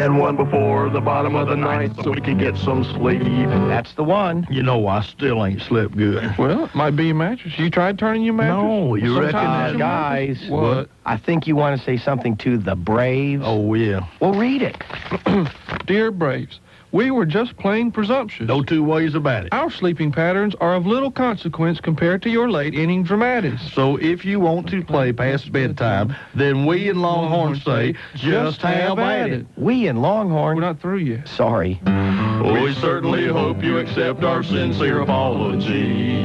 and one before the bottom of the night so we can get some sleep. That's the one. You know, I still ain't slept good. Well, it might be your mattress. You tried turning your mattress? No, you reckon that? Guys, What? I think you want to say something to the Braves. Oh, yeah. Well, read it. Dear Braves, we were just plain presumptuous. No two ways about it. Our sleeping patterns are of little consequence compared to your late-inning dramatics. So if you want to play past bedtime, then we in Longhorn say, just have at it. We in Longhorn. We're not through yet. Sorry. We certainly hope you accept our sincere apology.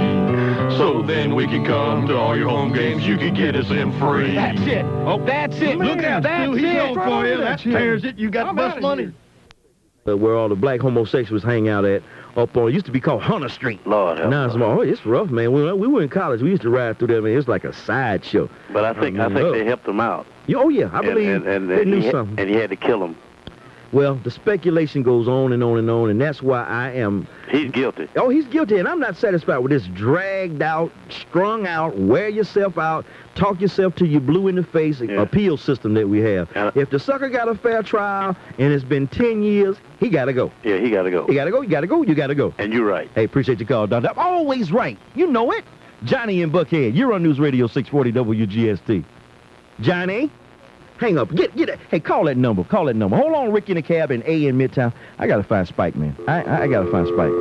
So then we can come to all your home games. You can get us in free. That's it. Oh, that's it. Look out, that's Stu, he's it. going for you. That tears it. You got the best money. Where all the black homosexuals hang out at, up on, it used to be called Hunter Street. Lord help Now it's more, it's rough, man. We were in college. We used to ride through there, man. It was like a sideshow. But I think they helped him out. Oh, yeah, I believe they knew something. And he had to kill him. Well, the speculation goes on and on and on, and that's why I am... He's guilty. Oh, he's guilty, and I'm not satisfied with this dragged out, strung out, wear yourself out, talk yourself till you're blue in the face appeal system that we have. If the sucker got a fair trial and it's been 10 years, he got to go. Yeah, he got to go. He got to go, you got to go, you got to go. And you're right. Hey, appreciate your call, Don. I'm always right. You know it. Johnny in Buckhead. You're on News Radio 640 WGST. Johnny? Hang up. Get it. Hey, call that number. Call that number. Hold on, Ricky in the cab in A in Midtown. I got to find Spike, man. I got to find Spike.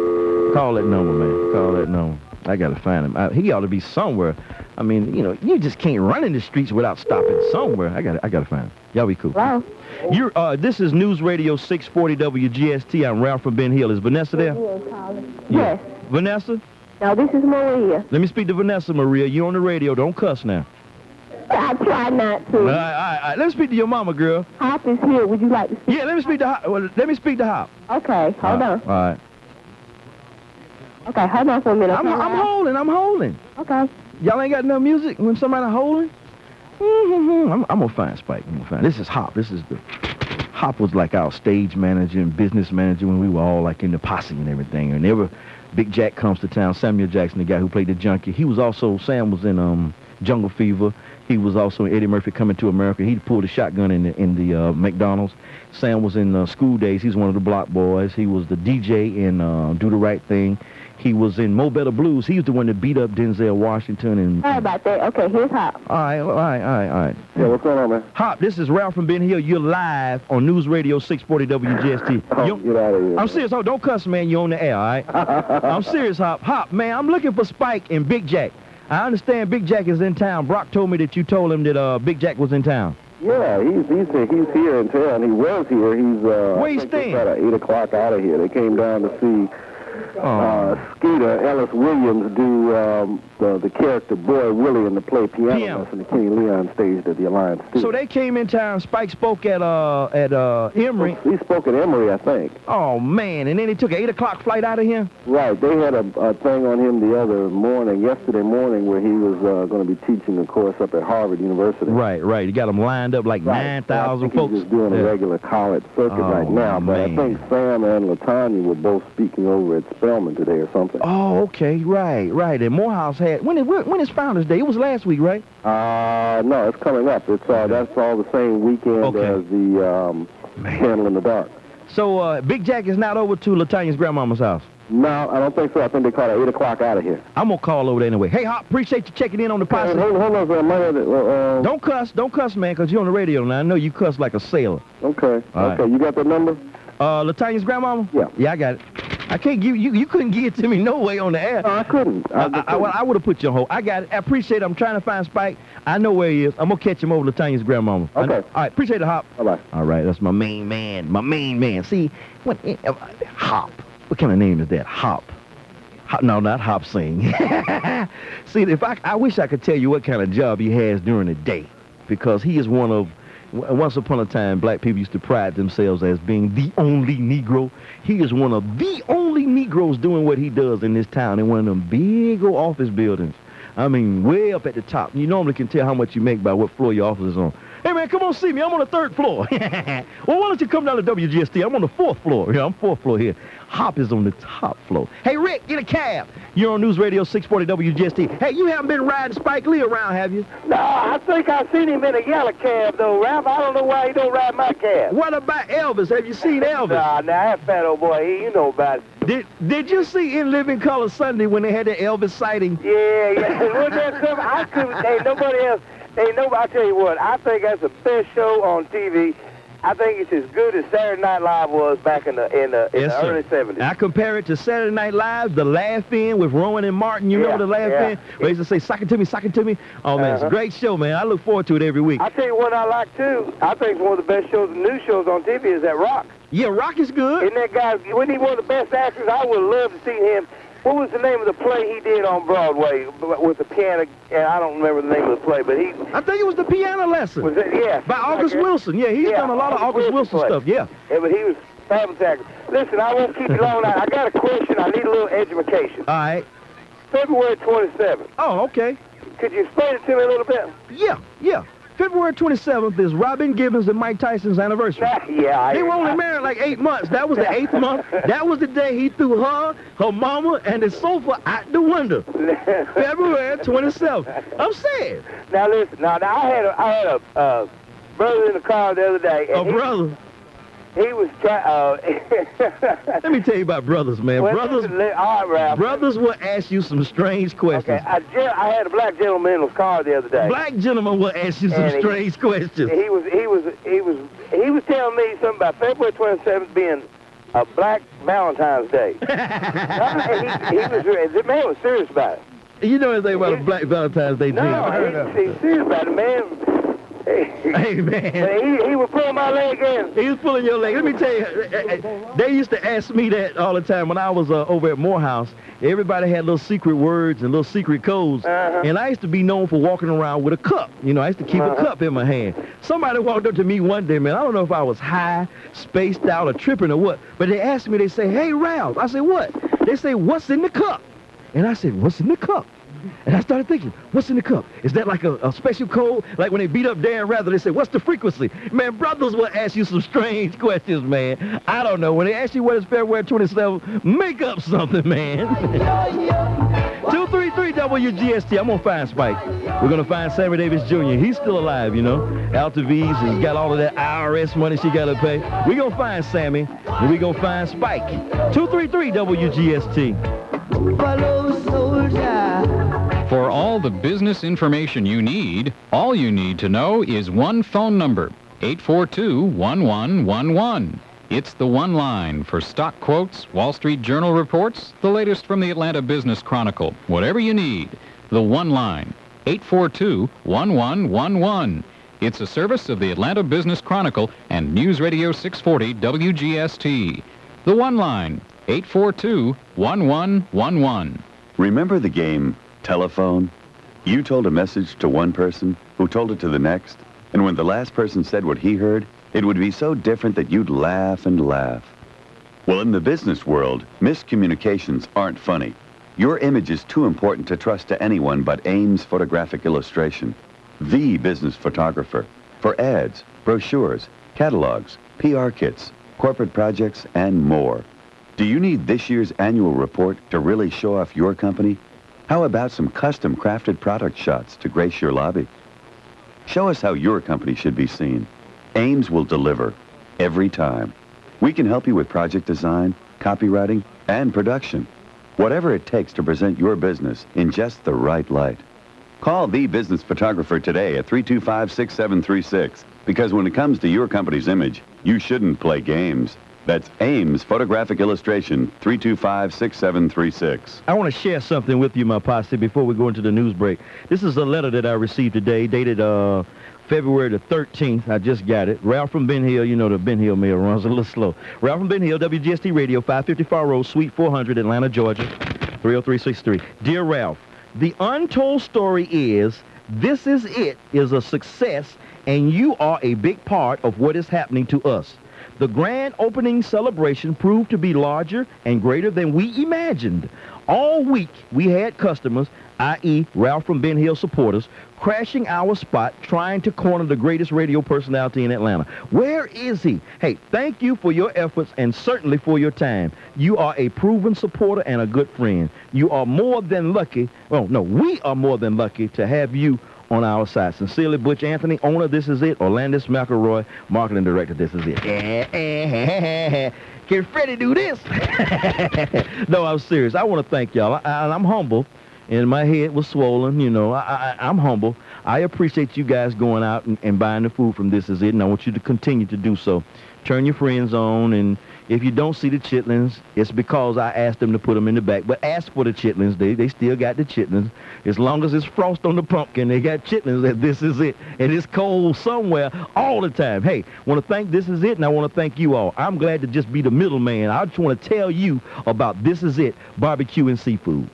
Call that number, man. Call that number. I got to find him. He ought to be somewhere. I mean, you know, you just can't run in the streets without stopping somewhere. I got to find him. Y'all be cool. Hello? This is News Radio 640 WGST. I'm Ralph from Ben Hill. Is Vanessa there? Yes. Vanessa? No, this is Maria. Let me speak to Vanessa, Maria. You're on the radio. Don't cuss now. I try not to. All right. Let me speak to your mama, girl. Hop is here. Would you like to speak? Yeah, let me speak to Hop. Well, let me speak to Hop. Okay, hold on. All right. Okay, hold on for a minute. I'm holding. Okay. Y'all ain't got no music when somebody holding? I'm going to find Spike. This is Hop. Hop was like our stage manager and business manager when we were all like in the Posse and everything. And whenever Big Jack comes to town, Samuel Jackson, the guy who played the junkie, Sam was in Jungle Fever. He was also in Eddie Murphy Coming to America. He pulled a shotgun in the McDonald's. Sam was in School Days. He's one of the Block Boys. He was the DJ in Do the Right Thing. He was in Mo Better Blues. He was the one that beat up Denzel Washington. And Sorry about that. Okay, here's Hop. All right. Yeah, what's going on, man? Hop, this is Ralph from Ben Hill. You're live on News Radio 640 WGST. Get out of here. I'm serious. Oh, don't cuss, man. You're on the air, all right? I'm serious, Hop. Hop, man, I'm looking for Spike and Big Jack. I understand Big Jack is in town. Brock told me that you told him that Big Jack was in town. Yeah, he's here in town. He was here. He's where you staying? At 8 o'clock out of here. They came down to see Skeeter Ellis Williams do the character Boy Willie in the play Piano lesson the Kenny Leon staged at the Alliance Studio. So they came in town. Spike spoke at Emory. He spoke at Emory, I think. Oh man! And then he took an 8 o'clock flight out of here. Right. They had a thing on him yesterday morning, where he was going to be teaching a course up at Harvard University. Right. You got him lined up like 9,000 folks. He's just doing a regular college circuit right now. But I think Sam and LaTanya were both speaking over at Spelman today or something. Oh, okay. Right. And Morehouse had when is Founders Day? It was last week, right? No, it's coming up. It's that's all the same weekend as the Candle in the Dark. So Big Jack is not over to LaTanya's grandmama's house? No, I don't think so. I think they called at 8 o'clock out of here. I'm going to call over there anyway. Hey, Hop, appreciate you checking in on the Posse. Hold on for a minute. Don't cuss, man, because you're on the radio now. I know you cuss like a sailor. Okay. Right. You got the number? LaTanya's grandmama? Yeah. Yeah, I got it. I can't give you couldn't give it to me no way on the air. No, I couldn't. I would have put you on hold. I got it. I appreciate it. I'm trying to find Spike. I know where he is. I'm going to catch him over LaTanya's grandmama. Okay. All right. Appreciate it, Hop. Bye-bye. All right. That's my main man. See, Hop. What kind of name is that? Hop. No, not Hop Sing. See, I wish I could tell you what kind of job he has during the day, because he is one of... Once upon a time, black people used to pride themselves as being the only Negro. He is one of the only Negroes doing what he does in this town in one of them big old office buildings. I mean, way up at the top. You normally can tell how much you make by what floor your office is on. Hey, man, come on see me. I'm on the 3rd floor. Well, why don't you come down to WGST? I'm on the 4th floor. Yeah, I'm 4th floor here. Hop is on the top floor. Hey, Rick, get a cab. You're on News Radio 640 WGST. Hey, you haven't been riding Spike Lee around, have you? No, I think I seen him in a yellow cab, though, Ralph. I don't know why he don't ride my cab. What about Elvis? Have you seen Elvis? Nah, that fat old boy, you know about it. Did you see In Living Color Sunday when they had the Elvis sighting? Yeah. Wasn't that something? I couldn't, ain't nobody else. Ain't nobody, I tell you what, I think that's the best show on TV. I think it's as good as Saturday Night Live was back in the early 70s. I compare it to Saturday Night Live, the Laugh-In with Rowan and Martin. You remember the Laugh-In? Where they used to say, sock it to me, sock it to me. Oh, man, it's a great show, man. I look forward to it every week. I tell you what I like, too. I think one of the best shows, new shows on TV is that Rock. Yeah, Rock is good. Isn't that guy, wasn't he one of the best actors? I would love to see him. What was the name of the play he did on Broadway with the piano? I don't remember the name of the play, but he... I think it was The Piano Lesson. Was it? Yeah. By August Wilson. Yeah, he's done a lot of August Wilson stuff, yeah. Yeah, but he was fabulous actor. Listen, I won't keep you long. I got a question. I need a little education. All right. February 27th. Oh, okay. Could you explain it to me a little bit? Yeah. February 27th is Robin Gibbons and Mike Tyson's anniversary. They were only married like 8 months. That was the 8th month. That was the day he threw her mama, and the sofa out the window. February 27th. I'm saying. Now listen. Now I had a brother in the car the other day. And brother. He was trying. Let me tell you about brothers, man. Well, brothers. All right, Ralph. Brothers will ask you some strange questions. Okay, I had a black gentleman in the car the other day. Black gentleman will ask you some strange questions. He was telling me something about February 27th being a Black Valentine's Day. The man was serious about it. You know anything about a Black Valentine's Day? No, he's serious about it, man. Hey, man. He was pulling my leg in. He was pulling your leg. Let me tell you, they used to ask me that all the time when I was over at Morehouse. Everybody had little secret words and little secret codes. And I used to be known for walking around with a cup. You know, I used to keep a cup in my hand. Somebody walked up to me one day, man. I don't know if I was high, spaced out, or tripping or what. But they asked me, they say, hey, Ralph. I said, what? They say, what's in the cup? And I said, what's in the cup? And I started thinking, what's in the cup? Is that like a special code? Like when they beat up Dan Rather, they say, what's the frequency? Man, brothers will ask you some strange questions, man. I don't know. When they ask you what is February 27th, make up something, man. 233 WGST. I'm going to find Spike. We're going to find Sammy Davis Jr. He's still alive, you know. Alta V's has got all of that IRS money she got to pay. We're going to find Sammy, and we're going to find Spike. 233 WGST. Follow soldier. For all the business information you need, all you need to know is one phone number, 842-1111. It's the one line for stock quotes, Wall Street Journal reports, the latest from the Atlanta Business Chronicle. Whatever you need, the one line, 842-1111. It's a service of the Atlanta Business Chronicle and News Radio 640 WGST. The one line, 842-1111. Remember the game telephone? You told a message to one person who told it to the next, and when the last person said what he heard, it would be so different that you'd laugh and laugh. Well, in the business world, miscommunications aren't funny. Your image is too important to trust to anyone but Ames Photographic Illustration, the business photographer, for ads, brochures, catalogs, PR kits, corporate projects, and more. Do you need this year's annual report to really show off your company? How about some custom-crafted product shots to grace your lobby? Show us how your company should be seen. Ames will deliver every time. We can help you with project design, copywriting, and production. Whatever it takes to present your business in just the right light. Call the business photographer today at 325-6736, because when it comes to your company's image, you shouldn't play games. That's Ames Photographic Illustration, 325-6736. I want to share something with you, my posse, before we go into the news break. This is a letter that I received today, dated February the 13th. I just got it. Ralph from Ben Hill. You know the Ben Hill mail runs a little slow. Ralph from Ben Hill, WGST Radio, 554 Road, Suite 400, Atlanta, Georgia, 30363. Dear Ralph, the untold story is This Is It is a success, and you are a big part of what is happening to us. The grand opening celebration proved to be larger and greater than we imagined. All week, we had customers, i.e. Ralph from Ben Hill supporters, crashing our spot trying to corner the greatest radio personality in Atlanta. Where is he? Hey, thank you for your efforts and certainly for your time. You are a proven supporter and a good friend. You are more than lucky. Well, no, we are more than lucky to have you on our side. Sincerely, Butch Anthony, owner, This Is It. Orlandis McElroy, marketing director, This Is It. Can Freddie do this? No, I'm serious. I want to thank y'all. I'm humble, and my head was swollen. You know, I'm humble. I appreciate you guys going out and buying the food from This Is It, and I want you to continue to do so. Turn your friends on, and if you don't see the chitlins, it's because I asked them to put them in the back. But ask for the chitlins. They still got the chitlins. As long as it's frost on the pumpkin, they got chitlins. And This Is It. And it's cold somewhere all the time. Hey, want to thank This Is It, and I want to thank you all. I'm glad to just be the middleman. I just want to tell you about This Is It barbecue and seafood.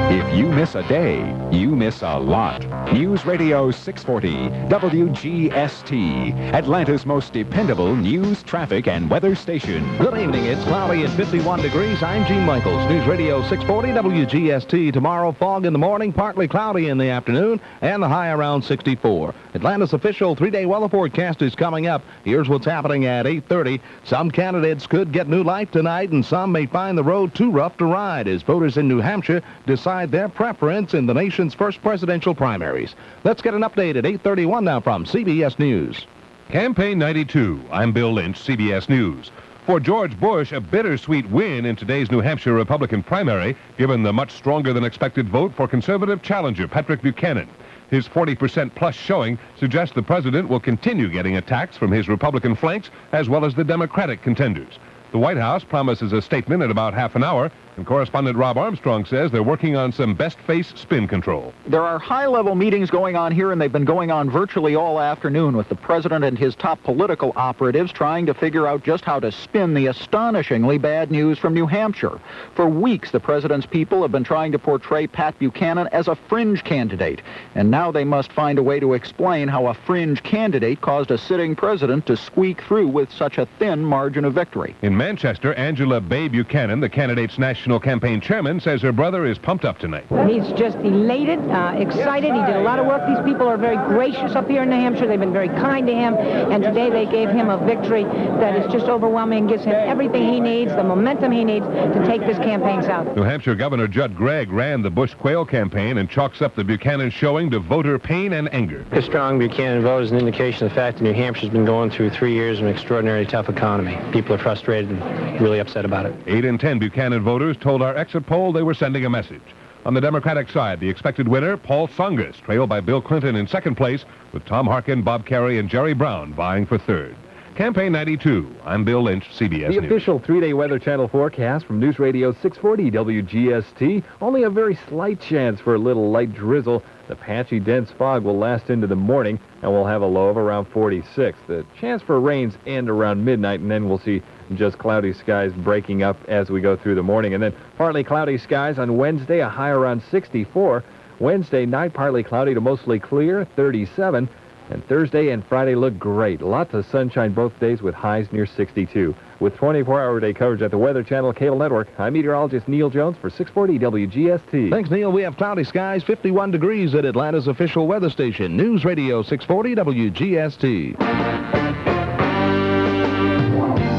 If you miss a day, you miss a lot. News Radio 640, WGST, Atlanta's most dependable news, traffic, and weather station. Good evening. It's cloudy at 51 degrees. I'm Gene Michaels. News Radio 640 WGST. Tomorrow, fog in the morning, partly cloudy in the afternoon, and the high around 64. Atlanta's official three-day weather forecast is coming up. Here's what's happening at 8:30. Some candidates could get new life tonight, and some may find the road too rough to ride as voters in New Hampshire decide their preference in the nation's first presidential primaries. Let's get an update at 8:31 now from CBS News. Campaign 92. I'm Bill Lynch, CBS News. For George Bush, a bittersweet win in today's New Hampshire Republican primary, given the much stronger than expected vote for conservative challenger Patrick Buchanan. His 40% plus showing suggests the president will continue getting attacks from his Republican flanks as well as the Democratic contenders. The White House promises a statement in about half an hour, and correspondent Rob Armstrong says they're working on some best-face spin control. There are high-level meetings going on here, and they've been going on virtually all afternoon with the president and his top political operatives trying to figure out just how to spin the astonishingly bad news from New Hampshire. For weeks, the president's people have been trying to portray Pat Buchanan as a fringe candidate, and now they must find a way to explain how a fringe candidate caused a sitting president to squeak through with such a thin margin of victory. In Manchester, Angela Bay Buchanan, the candidate's national campaign chairman, says her brother is pumped up tonight. He's just elated, excited. He did a lot of work. These people are very gracious up here in New Hampshire. They've been very kind to him, and today they gave him a victory that is just overwhelming and gives him everything he needs, the momentum he needs to take this campaign south. New Hampshire Governor Judd Gregg ran the Bush Quayle campaign and chalks up the Buchanan showing to voter pain and anger. A strong Buchanan vote is an indication of the fact that New Hampshire's been going through 3 years of an extraordinarily tough economy. People are frustrated and really upset about it. 8 in 10 Buchanan voters told our exit poll they were sending a message. On the Democratic side, the expected winner, Paul Tsongas, trailed by Bill Clinton in second place, with Tom Harkin, Bob Kerrey, and Jerry Brown vying for third. Campaign 92. I'm Bill Lynch, CBS News. The official three-day Weather Channel forecast from News Radio 640 WGST. Only a very slight chance for a little light drizzle. The patchy, dense fog will last into the morning, and we'll have a low of around 46. The chance for rains end around midnight, and then we'll see just cloudy skies breaking up as we go through the morning. And then partly cloudy skies on Wednesday, a high around 64. Wednesday night, partly cloudy to mostly clear, 37. And Thursday and Friday look great. Lots of sunshine both days with highs near 62. With 24-hour day coverage at the Weather Channel Cable Network, I'm meteorologist Neil Jones for 640 WGST. Thanks, Neil. We have cloudy skies, 51 degrees at Atlanta's official weather station, News Radio 640 WGST.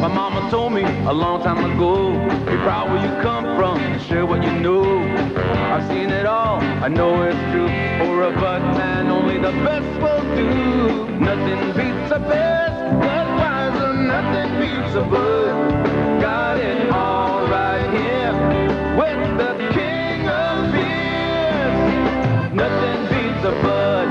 My mama told me a long time ago, be proud where you come from and share what you know. I've seen it all, I know it's true. For a bud man, only the best will do. Nothing beats a best, Budweiser, nothing beats a bud. Got it all right here with the king of beers. Nothing beats a bud.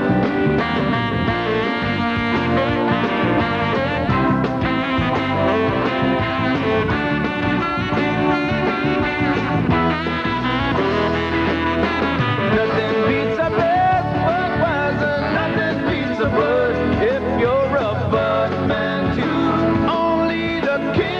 If you're a bud man too, only the king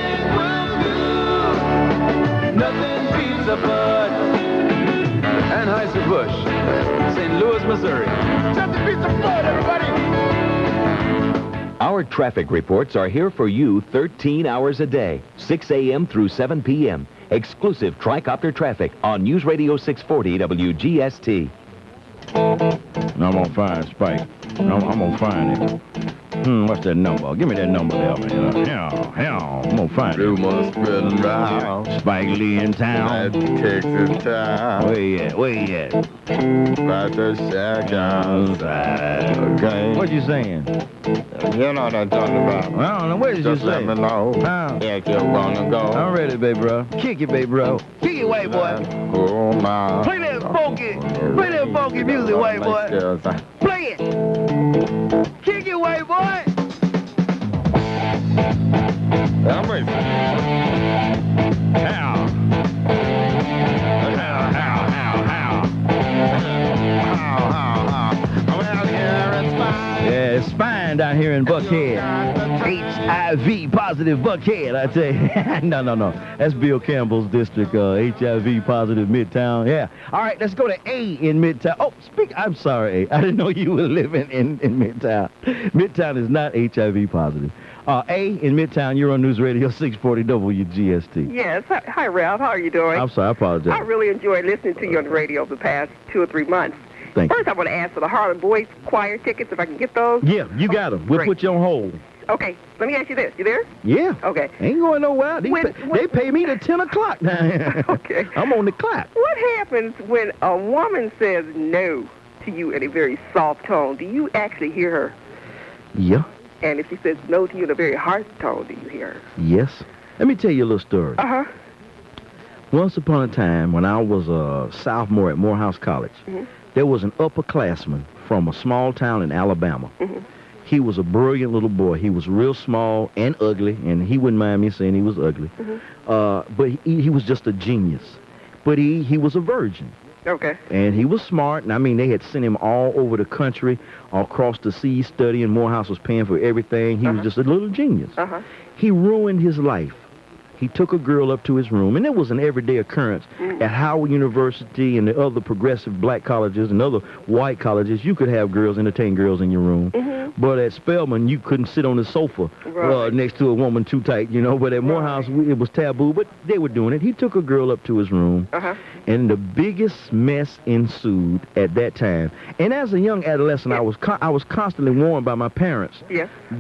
Our traffic reports are here for you 13 hours a day, 6 a.m. through 7 p.m. Exclusive Tricopter traffic on News Radio 640 WGST. I'm gonna find Spike. I'm gonna find him. What's that number? Give me that number there, man. I'm gonna find him. Rumors spreading round. Spike Lee in town. Texas town. Where he at? About the shack outside. Okay. What you saying? You know what I'm talking about. I don't know. What did you Just say? let me know. If you wanna go. I'm ready, baby bro. Kick it, baby bro. Kick it, white boy. Oh, my. Play that funky music, white boy. Play it. Kick it, white boy. I'm ready. How? Yeah, it's fine down here in Buckhead. HIV positive Buckhead, I tell you. No. That's Bill Campbell's district, HIV positive Midtown. Yeah. All right, let's go to A in Midtown. Oh, I'm sorry, A. I didn't know you were living in Midtown. Midtown is not HIV positive. A in Midtown, you're on News Radio 640 WGST. Yes. Hi, Ralph. How are you doing? I'm sorry, I apologize. I really enjoyed listening to you on the radio the past 2 or 3 months. Thank you. First, I want to ask for the Harlem Boys Choir tickets, if I can get those. Yeah, you got them. We'll Great. put you on hold. Okay, let me ask you this. You there? Yeah. Okay. Ain't going nowhere. They pay me to 10 o'clock now. Okay. I'm on the clock. What happens when a woman says no to you in a very soft tone? Do you actually hear her? Yeah. And if she says no to you in a very harsh tone, do you hear her? Yes. Let me tell you a little story. Uh-huh. Once upon a time, when I was a sophomore at Morehouse College, there was an upperclassman from a small town in Alabama. He was a brilliant little boy. He was real small and ugly, and he wouldn't mind me saying he was ugly. But he was just a genius. But he was a virgin. Okay. And he was smart, and I mean, they had sent him all over the country, all across the seas studying. Morehouse was paying for everything. He was just a little genius. He ruined his life. He took a girl up to his room, and it was an everyday occurrence at Howard University and the other progressive black colleges and other white colleges. You could have girls, entertain girls in your room. But at Spelman, you couldn't sit on the sofa next to a woman too tight, you know. But at Morehouse, it was taboo, but they were doing it. He took a girl up to his room, and the biggest mess ensued at that time. And as a young adolescent, I was constantly warned by my parents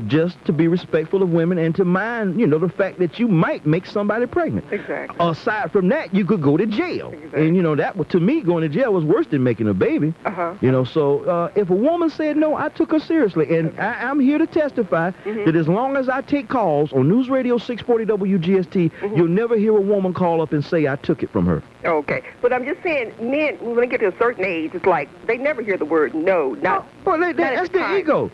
just to be respectful of women and to mind, you know, the fact that you might make somebody pregnant. Exactly. Aside from that, you could go to jail. And, you know, that to me, going to jail was worse than making a baby. You know, so if a woman said no, I took her seriously. And I'm here to testify that as long as I take calls on News Radio 640 WGST, you'll never hear a woman call up and say I took it from her. Okay. But I'm just saying, men, when they get to a certain age, it's like they never hear the word no. That's the ego.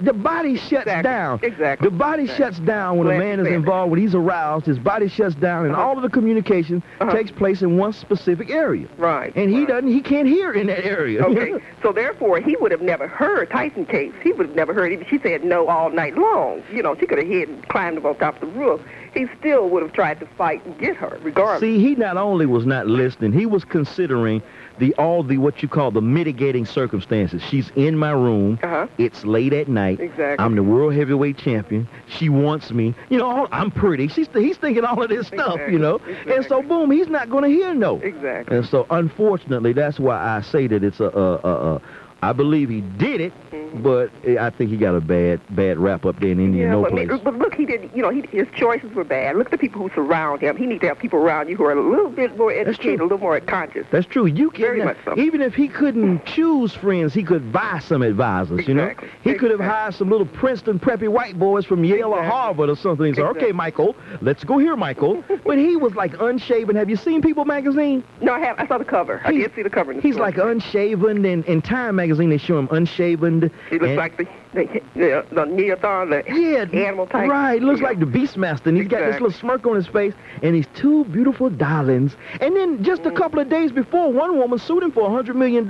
The body shuts down. Exactly. The body shuts down when a man is involved, when he's aroused, his body shuts down, and all of the communication takes place in one specific area. Right. And he can't hear in that area. Okay. So therefore, he would have never heard Tyson case. He would have never heard it. She said no all night long. You know, she could have hid and climbed up on top of the roof. He still would have tried to fight and get her, regardless. See, he not only was not listening, he was considering all the what you call the mitigating circumstances. She's in my room. It's late at night. Exactly. I'm the world heavyweight champion. She wants me. You know, I'm pretty. He's thinking all of this stuff, you know. And so, boom, he's not going to hear no. Exactly. And so, unfortunately, that's why I say that it's I believe he did it, but I think he got a bad rap up there in Indian place. But look, he did. You know, his choices were bad. Look at the people who surround him. He needs to have people around you who are a little bit more educated, a little more conscious. That's true. You can very much so. Even if he couldn't choose friends, he could buy some advisors. You know, he could have hired some little Princeton preppy white boys from Yale or Harvard or something. He said, "Okay, Michael, let's go here, Michael." But he was like unshaven. Have you seen People magazine? No, I have. I saw the cover. I did see the cover. He's like unshaven, and in Time magazine they show him unshaven. He looks like the Neothon, the animal type. Right, looks like the Beastmaster, and he's got this little smirk on his face, and he's two beautiful darlings. And then just a couple of days before, one woman sued him for $100 million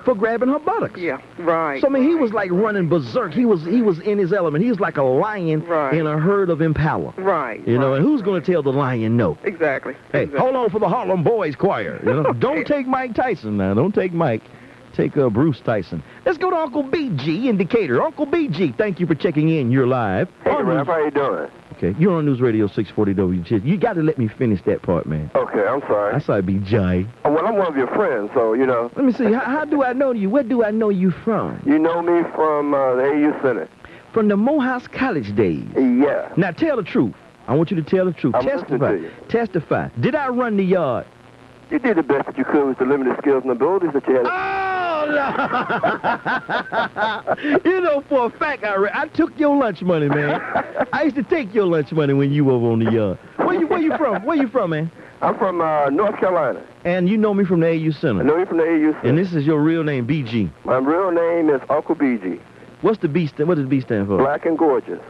for grabbing her buttocks. Yeah, right. So, I mean, he was like running berserk. He was in his element. He was like a lion in a herd of impala. Right. You know, and who's going to tell the lion no? Exactly. Hey, hold on for the Harlem Boys Choir. You know, don't take Mike Tyson now. Don't take Mike. take Bruce Tyson. Let's go to Uncle BG in Decatur. Uncle BG, thank you for checking in. You're live. Hey, Ralph, how you doing? Okay, you're on News Radio 640 WGST. You got to let me finish that part, man. Okay, I'm sorry. I saw BJ. Oh, well, I'm one of your friends, so, you know. Let me see. How do I know you? Where do I know you from? You know me from the AU Senate. From the Morehouse College days? Yeah. Now, tell the truth. I want you to tell the truth. I'm listening to you. Testify. Did I run the yard? You did the best that you could with the limited skills and abilities that you had. Oh, no. You know, for a fact, I took your lunch money, man. I used to take your lunch money when you were on the yard. Where you from? Where you from, man? I'm from North Carolina. And you know me from the AU Center? I know you from the AU Center. And this is your real name, BG? My real name is Uncle BG. What does B stand for? Black and gorgeous.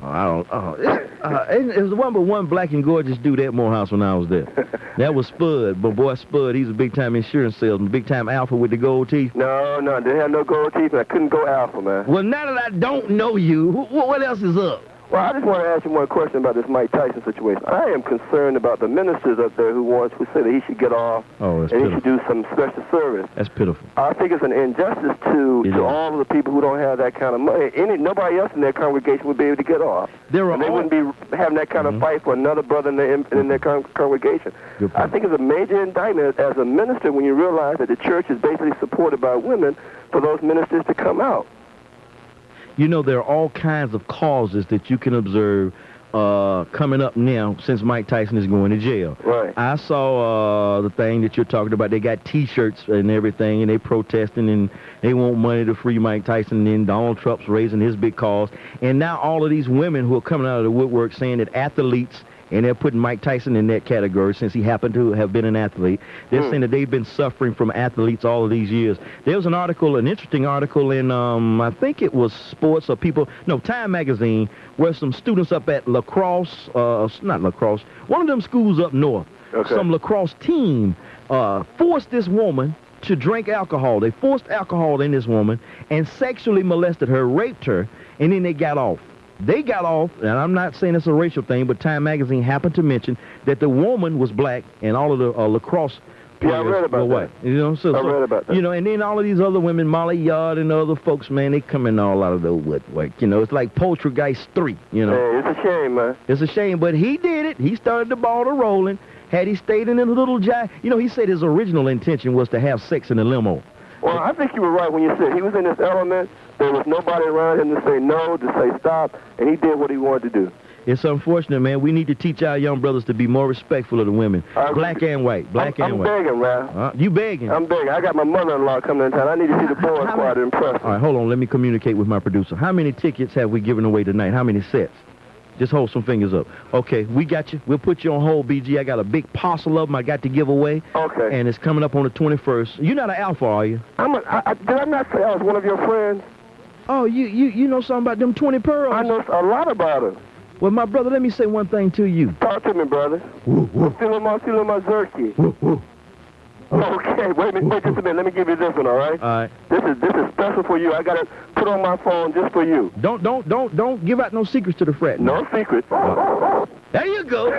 Oh, I don't. It was one but one black and gorgeous dude at Morehouse when I was there. That was Spud. But boy, Spud, he's a big-time insurance salesman, big-time alpha with the gold teeth. No, they had no gold teeth, and I couldn't go alpha, man. Well, now that I don't know you, what else is up? Well, I just want to ask you one question about this Mike Tyson situation. I am concerned about the ministers up there who say that he should get off and he should do some special service. That's pitiful. I think it's an injustice to all of the people who don't have that kind of money. Nobody else in their congregation would be able to get off. They wouldn't be having that kind of fight for another brother in their congregation. I think it's a major indictment as a minister when you realize that the church is basically supported by women for those ministers to come out. You know, there are all kinds of causes that you can observe coming up now since Mike Tyson is going to jail. Right. I saw the thing that you're talking about. They got T-shirts and everything, and they protesting, and they want money to free Mike Tyson, and then Donald Trump's raising his big cause. And now all of these women who are coming out of the woodwork saying that athletes, and they're putting Mike Tyson in that category since he happened to have been an athlete. They're saying that they've been suffering from athletes all of these years. There was an interesting article in, I think it was Sports or Time Magazine, where some students up at not lacrosse, one of them schools up north, some lacrosse team forced this woman to drink alcohol. They forced alcohol in this woman and sexually molested her, raped her, and then they got off. They got off, and I'm not saying it's a racial thing, but Time Magazine happened to mention that the woman was black and all of the lacrosse players I read about were white. You know, I read about that. You know, and then all of these other women, Molly Yard and other folks, man, they come in all out of the woodwork. You know, it's like Poltergeist 3, you know. Hey, it's a shame, man. It's a shame, but he did it. He started the ball rolling. Had he stayed in a little jive, he said his original intention was to have sex in a limo. Well, I think you were right when you said he was in this element. There was nobody around him to say no, to say stop, and he did what he wanted to do. It's unfortunate, man. We need to teach our young brothers to be more respectful of the women, black and white, I'm begging, Ralph. You begging? I'm begging. I got my mother-in-law coming in town. I need to see the boys choir to impress her. All right, hold on. Let me communicate with my producer. How many tickets have we given away tonight? How many sets? Just hold some fingers up. Okay, we got you. We'll put you on hold, BG. I got a big parcel of them I got to give away. Okay. And it's coming up on the 21st. You're not an alpha, are you? Did I not say I was one of your friends? Oh, you know something about them 20 pearls? I know a lot about them. Well, my brother, let me say one thing to you. Talk to me, brother. Feel my zerky. Okay, wait just a minute. Let me give you this one, all right? All right. This is special for you. I got it put on my phone just for you. Don't give out no secrets to the frat. No secrets. There you go.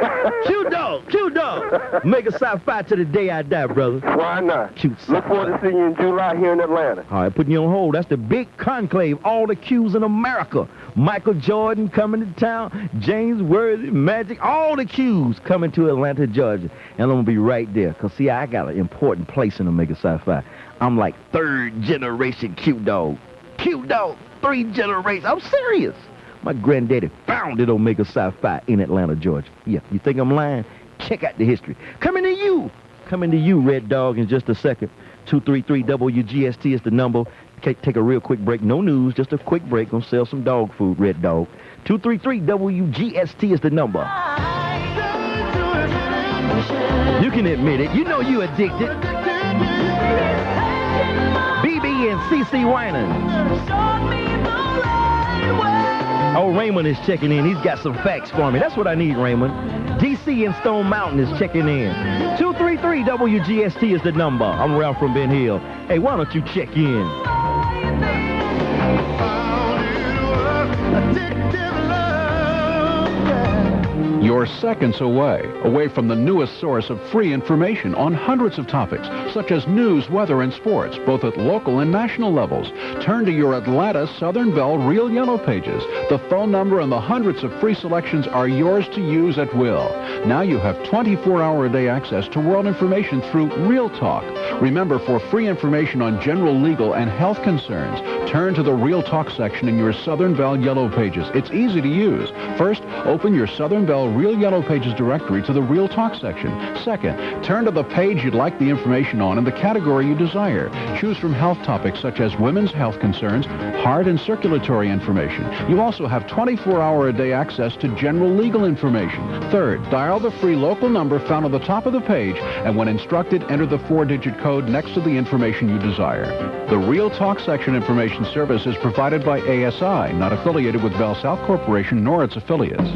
Cute dog. Make a sci-fi to the day I die, brother. Why not? Cute sci-fi. Look forward to seeing you in July here in Atlanta. All right, putting you on hold. That's the big conclave. All the Qs in America. Michael Jordan coming to town. James Worthy, Magic. All the Qs coming to Atlanta, Georgia. And I'm going to be right there. Because, see, I got an important place in Omega Sci-Fi. I'm like third generation cute dog. Cute dog. 3 generations. I'm serious. My granddaddy founded Omega Sci-Fi in Atlanta, Georgia. Yeah, you think I'm lying? Check out the history. Coming to you, Red Dog, in just a second. 233 WGST is the number. Take a real quick break. No news, just a quick break. Gonna sell some dog food, Red Dog. 233 WGST is the number. You can admit it. You know you addicted. BB and CC Winan. Oh, Raymond is checking in. He's got some facts for me. That's what I need, Raymond. DC and Stone Mountain is checking in. 233 WGST is the number. I'm Ralph from Ben Hill. Hey, why don't you check in? You're seconds away from the newest source of free information on hundreds of topics. such as news, weather, and sports, both at local and national levels. Turn to your Atlanta Southern Bell Real Yellow Pages. The phone number and the hundreds of free selections are yours to use at will. Now you have 24-hour-a-day access to world information through Real Talk. Remember, for free information on general legal and health concerns, turn to the Real Talk section in your Southern Bell Yellow Pages. It's easy to use. First, open your Southern Bell Real Yellow Pages directory to the Real Talk section. Second, turn to the page you'd like the information on and the category you desire. Choose from health topics such as women's health concerns, heart and circulatory information. You also have 24-hour-a-day access to general legal information. Third, dial the free local number found on the top of the page, and when instructed, enter the 4-digit code next to the information you desire. The Real Talk section information service is provided by ASI, not affiliated with Bell South Corporation nor its affiliates.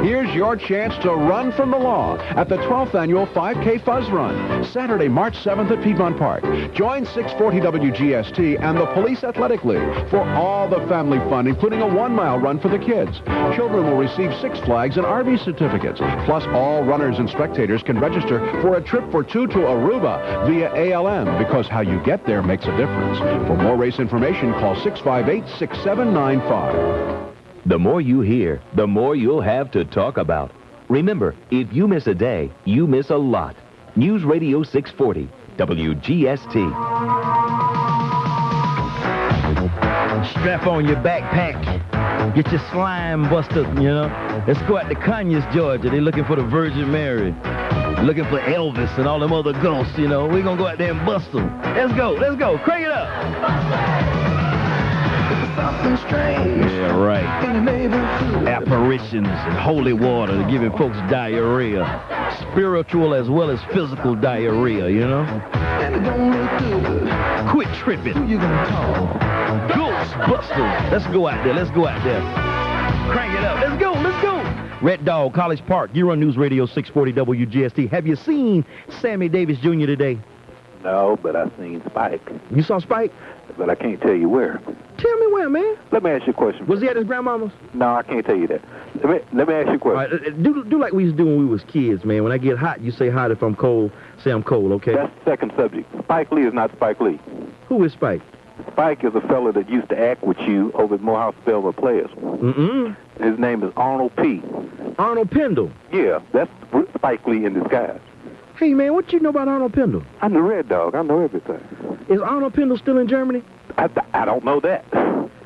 Here's your chance to run from the law at the 12th Annual 5K Fuzz Run, Saturday, March 7th at Piedmont Park. Join 640 WGST and the Police Athletic League for all the family fun, including a 1-mile run for the kids. Children will receive Six Flags and RV certificates. Plus, all runners and spectators can register for a trip for two to Aruba via ALM, because how you get there makes a difference. For more race information, call 658-6795. The more you hear, the more you'll have to talk about. Remember, if you miss a day, you miss a lot. News Radio 640, WGST. Strap on your backpack. Get your slime buster, you know. Let's go out to Conyers, Georgia. They're looking for the Virgin Mary. Looking for Elvis and all them other ghosts, you know. We're going to go out there and bust them. Let's go. Let's go. Crank it up. Something strange. Yeah, right. In the neighborhood. Apparitions and holy water giving folks diarrhea. Spiritual as well as physical diarrhea, you know? And it don't look good. Quit tripping. Who you gonna call? Ghostbusters. Let's go out there. Let's go out there. Crank it up. Let's go. Let's go. Red Dog, College Park. You run News Radio 640 WGST. Have you seen Sammy Davis Jr. today? No, but I seen Spike. You saw Spike? But I can't tell you where. Tell me where, man. Let me ask you a question. Was he at his grandmama's? No, I can't tell you that. Let me ask you a question. All right, do like we used to do when we was kids, man. When I get hot, you say hot. If I'm cold, say I'm cold, okay? That's the second subject. Spike Lee is not Spike Lee. Who is Spike? Spike is a fella that used to act with you over at Morehouse Belvoir Players. Mm-mm. His name is Arnold P. Arnold Pendle? Yeah, that's Spike Lee in disguise. Hey, man, what you know about Arnold Pendle? I'm the Red Dog. I know everything. Is Arnold Pendle still in Germany? I don't know that.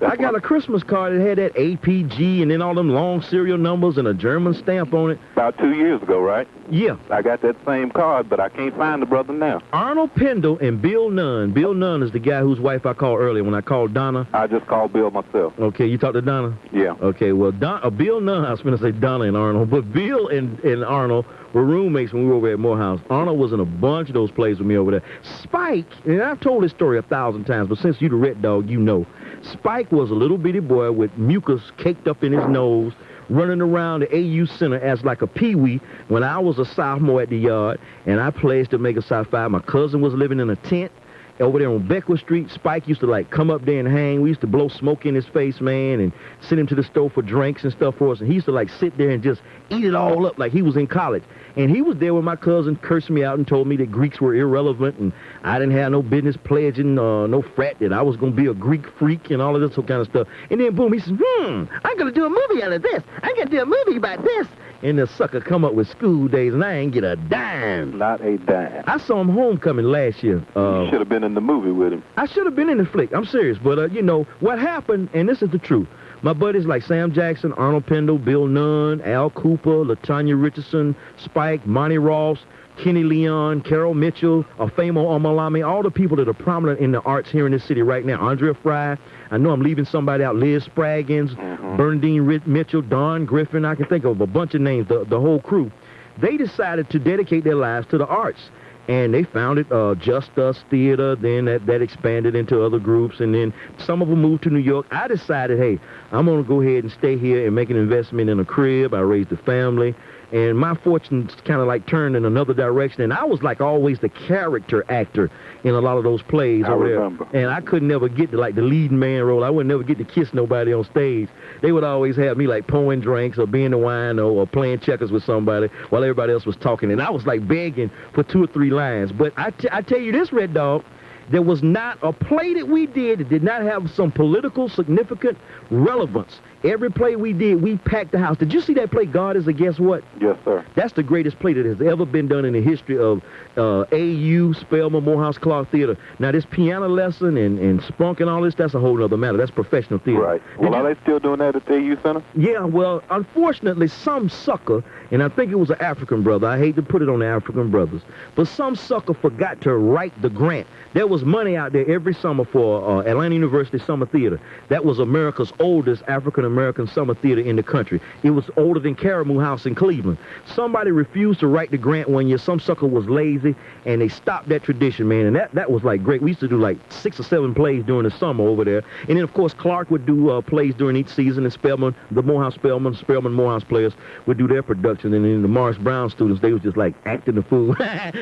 I got a Christmas card that had that APG and then all them long serial numbers and a German stamp on it. About 2 years ago, right? Yeah. I got that same card, but I can't find the brother now. Arnold Pendle and Bill Nunn. Bill Nunn is the guy whose wife I called earlier when I called Donna. I just called Bill myself. Okay, you talked to Donna? Yeah. Okay, well, Bill Nunn, I was going to say Donna and Arnold, but Bill and Arnold were roommates when we were over at Morehouse. Arnold was in a bunch of those plays with me over there. Spike, and I've told this story 1,000 times, but since you're the Red Dog, you know. Spike was a little bitty boy with mucus caked up in his nose, running around the AU Center as like a peewee when I was a sophomore at the yard, and I pledged to make a South Five. My cousin was living in a tent over there on Beckwith Street. Spike used to, like, come up there and hang. We used to blow smoke in his face, man, and send him to the store for drinks and stuff for us. And he used to, like, sit there and just eat it all up like he was in college. And he was there when my cousin cursed me out and told me that Greeks were irrelevant and I didn't have no business pledging no frat, that I was going to be a Greek freak and all of this kind of stuff. And then, boom, he says, I'm going to do a movie out of this. I'm going to do a movie about this. And the sucker come up with School Days, and I ain't get a dime. Not a dime. I saw him Homecoming last year. You should have been in the movie with him. I should have been in the flick. I'm serious. But, you know, what happened, and this is the truth. My buddies like Sam Jackson, Arnold Pendle, Bill Nunn, Al Cooper, LaTanya Richardson, Spike, Monty Ross, Kenny Leon, Carol Mitchell, Afamo Omalami, all the people that are prominent in the arts here in this city right now. Andrea Fry, I know I'm leaving somebody out, Liz Spraggins, Bernadine Mitchell, Don Griffin, I can think of a bunch of names, the whole crew. They decided to dedicate their lives to the arts. and they founded Just Us Theater. Then that expanded into other groups, and then some of them moved to New York. I decided, hey, I'm going to go ahead and stay here and make an investment in a crib. I raised a family. And my fortunes kind of like turned in another direction. And I was like always the character actor in a lot of those plays over there. And I could never get to like the leading man role. I would never get to kiss nobody on stage. They would always have me like pouring drinks or being the wino or playing checkers with somebody while everybody else was talking. And I was like begging for 2 or 3 lines. But I tell you this, Red Dog, there was not a play that we did that did not have some political significant relevance. Every play we did, we packed the house. Did you see that play, God is a Guess What? Yes, sir. That's the greatest play that has ever been done in the history of AU, Spelman, Morehouse, Clark Theater. Now, this piano lesson and spunk and all this, that's a whole other matter. That's professional theater. Right. Well, are they still doing that at the AU Center? Yeah, well, unfortunately, some sucker, and I think it was an African brother. I hate to put it on the African brothers, but some sucker forgot to write the grant. There was money out there every summer for Atlanta University Summer Theater. That was America's oldest African-American summer theater in the country. It was older than Caramel House in Cleveland. Somebody refused to write the grant one year. Some sucker was lazy, and they stopped that tradition, man. And that was like great. We used to do like 6 or 7 plays during the summer over there. And then, of course, Clark would do plays during each season, and Spelman, the Spelman Morehouse players would do their production. And then the Morris Brown students, they was just like acting the fool.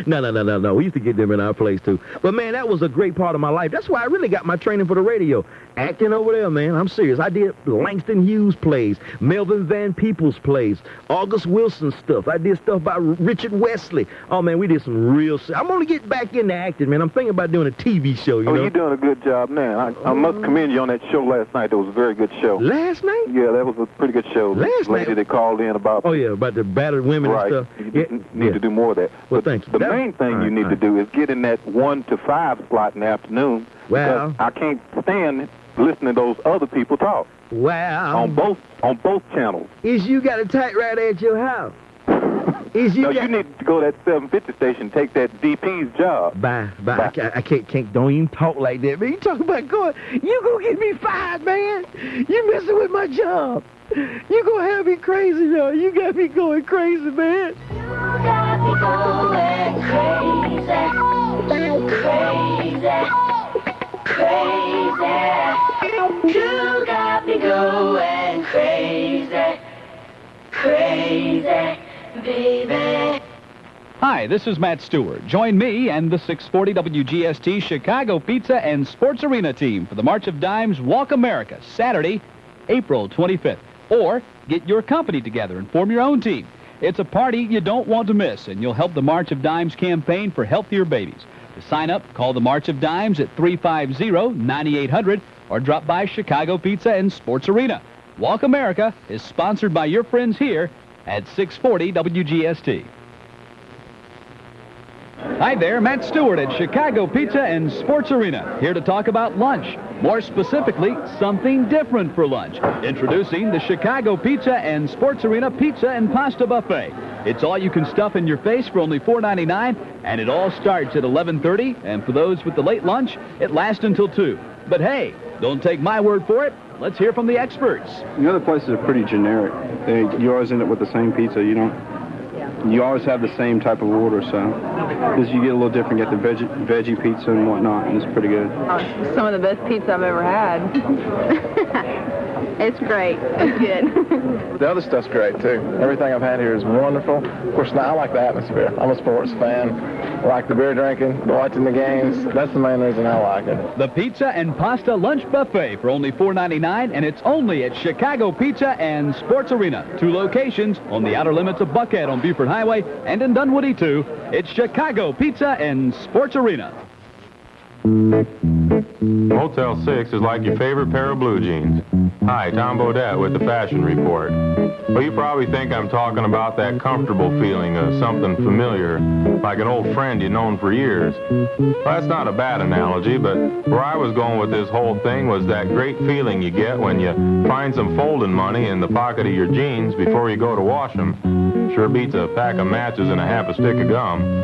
No. We used to get them in our plays, too. But, man, that was a great part of my life. That's why I really got my training for the radio. Acting over there, man. I'm serious. I did Langston Hughes plays, Melvin Van Peebles plays, August Wilson stuff. I did stuff by Richard Wesley. Oh, man, we did some real stuff. I'm going to get back into acting, man. I'm thinking about doing a TV show, you know? You're doing a good job now. I must commend you on that show last night. That was a very good show. Last night? Yeah, that was a pretty good show. Last night? Lady that called in about... Oh, yeah, about the battered women and stuff. You need to do more of that. Well, thank you. The main thing you need to do is get in that 1 to 5 slot in the afternoon. Well, I can't stand listening to those other people talk. Wow. On both channels. Is you got a typewriter at your house? You need to go to that 750 station, take that DP's job. Bye. I can't, don't even talk like that, man. You talk about going, you gonna get me fired, man. You messing with my job. You gonna have me crazy, though. You got me going crazy, man. You got me going crazy. You got me going crazy, baby. Hi, this is Matt Stewart. Join me and the 640 WGST Chicago Pizza and Sports Arena team for the March of Dimes Walk America, Saturday, April 25th. Or get your company together and form your own team. It's a party you don't want to miss, and you'll help the March of Dimes campaign for healthier babies. To sign up, call the March of Dimes at 350-9800 or drop by Chicago Pizza and Sports Arena. Walk America is sponsored by your friends here at 640 WGST. Hi there, Matt Stewart at Chicago Pizza and Sports Arena, here to talk about lunch. More specifically, something different for lunch. Introducing the Chicago Pizza and Sports Arena Pizza and Pasta Buffet. It's all you can stuff in your face for only $4.99, and it all starts at 11:30, and for those with the late lunch, it lasts until 2. But hey, don't take my word for it. Let's hear from the experts. The other places are pretty generic. You always end up with the same pizza. You always have the same type of order, so this you get a little different. You get the veggie pizza and whatnot, and it's pretty good. Some of the best pizza I've ever had. It's great. It's good. The other stuff's great, too. Everything I've had here is wonderful. Of course, now I like the atmosphere. I'm a sports fan. I like the beer drinking, watching the games. That's the main reason I like it. The Pizza and Pasta Lunch Buffet for only $4.99, and it's only at Chicago Pizza and Sports Arena. 2 locations on the outer limits of Buckhead on Buford Highway and in Dunwoody, too. It's Chicago Pizza and Sports Arena. Motel 6 is like your favorite pair of blue jeans. Hi, Tom Bodette with the Fashion Report. Well, you probably think I'm talking about that comfortable feeling of something familiar, like an old friend you've known for years. Well, that's not a bad analogy, but where I was going with this whole thing was that great feeling you get when you find some folding money in the pocket of your jeans before you go to wash them. Sure beats a pack of matches and a half a stick of gum.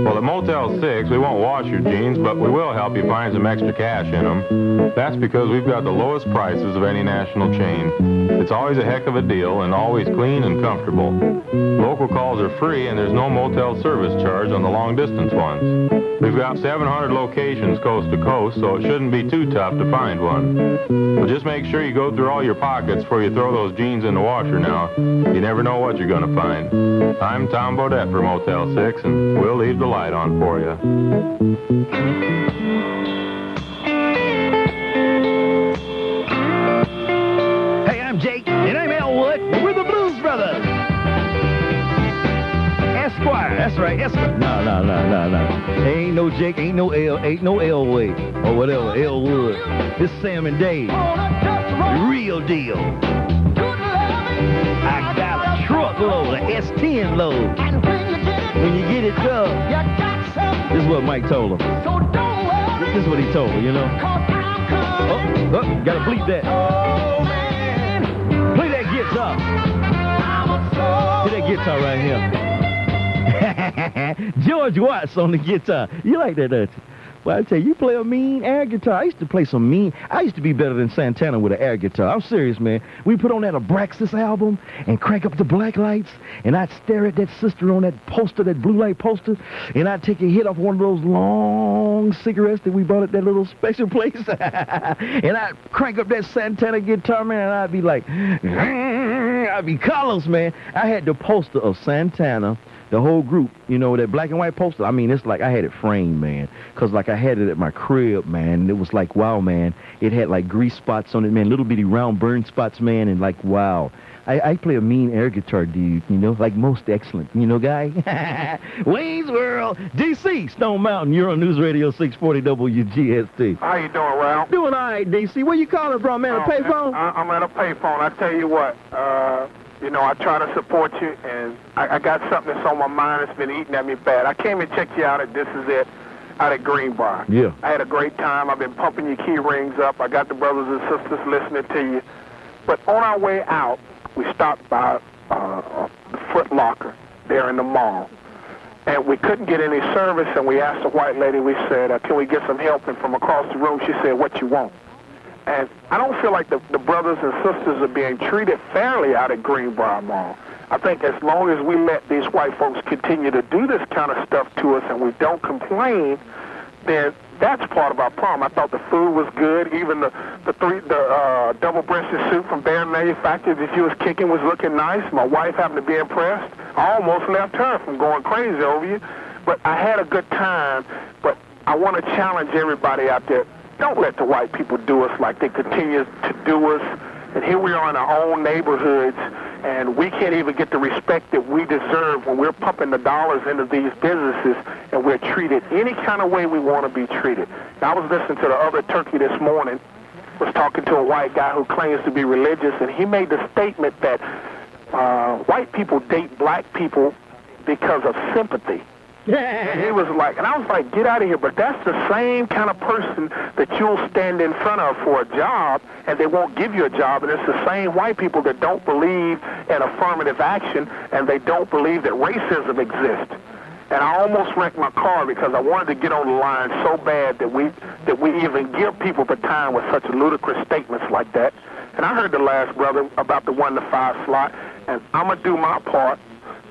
Well, at Motel 6, we won't wash your jeans, but we will help you find some extra cash in them. That's because we've got the lowest prices of any national chain. It's always a heck of a deal and always clean and comfortable. Local calls are free, and there's no motel service charge on the long-distance ones. We've got 700 locations coast to coast, so it shouldn't be too tough to find one. But just make sure you go through all your pockets before you throw those jeans in the washer now. You never know what you're going to find. I'm Tom Bodette for Motel 6, and we'll leave the light on for you. Hey, I'm Jake, and I'm Elwood. We're the Blues Brothers. Esquire, that's right, Esquire. No. Ain't no Jake, ain't no Elway, or whatever, Elwood. It's Sam and Dave. The real deal. I got a truckload, a S10 load. When you get it done, this is what Mike told him. This is what he told her, you know. Oh, gotta bleep that. Play that guitar. Play that guitar right here. George Watts on the guitar. You like that, don't you? Well, I tell you, you play a mean air guitar. I used to play some mean. I used to be better than Santana with an air guitar. I'm serious, man. We put on that Abraxas album and crank up the black lights, and I'd stare at that sister on that poster, that blue light poster, and I'd take a hit off one of those long cigarettes that we bought at that little special place, and I'd crank up that Santana guitar, man, and I'd be like, I'd be Carlos, man. I had the poster of Santana, the whole group, you know, that black and white poster. I mean, it's like I had it framed, man, because like I had it at my crib, man, and it was like, wow, man. It had like grease spots on it, man, little bitty round burn spots, man, and like, wow. I play a mean air guitar, dude, you know, like most excellent, you know, guy. Wayne's World, D.C., Stone Mountain, you're on News Radio 640 WGST. How you doing, Ralph? Doing all right, D.C. Where you calling from, man, a payphone? I'm at a payphone. I tell you what, you know, I try to support you, and I got something that's on my mind that's been eating at me bad. I came and checked you out at This Is It out at Greenbrier. Yeah. I had a great time. I've been pumping your key rings up. I got the brothers and sisters listening to you. But on our way out, we stopped by the Foot Locker there in the mall. And we couldn't get any service, and we asked the white lady, we said, can we get some help? And from across the room, she said, what you want? And I don't feel like the brothers and sisters are being treated fairly out at Greenbrier Mall. I think as long as we let these white folks continue to do this kind of stuff to us and we don't complain, then that's part of our problem. I thought the food was good. Even the double-breasted soup from Bear Manufactured that you was kicking was looking nice. My wife happened to be impressed. I almost left her from going crazy over you. But I had a good time. But I want to challenge everybody out there. Don't let the white people do us like they continue to do us. And here we are in our own neighborhoods, and we can't even get the respect that we deserve when we're pumping the dollars into these businesses, and we're treated any kind of way we want to be treated. Now, I was listening to the other turkey this morning, was talking to a white guy who claims to be religious, and he made the statement that white people date black people because of sympathy. And he was like, and I was like, get out of here. But that's the same kind of person that you'll stand in front of for a job, and they won't give you a job. And it's the same white people that don't believe in affirmative action, and they don't believe that racism exists. And I almost wrecked my car because I wanted to get on the line so bad that we even give people the time with such ludicrous statements like that. And I heard the last brother about the 1 to 5 slot, and I'm going to do my part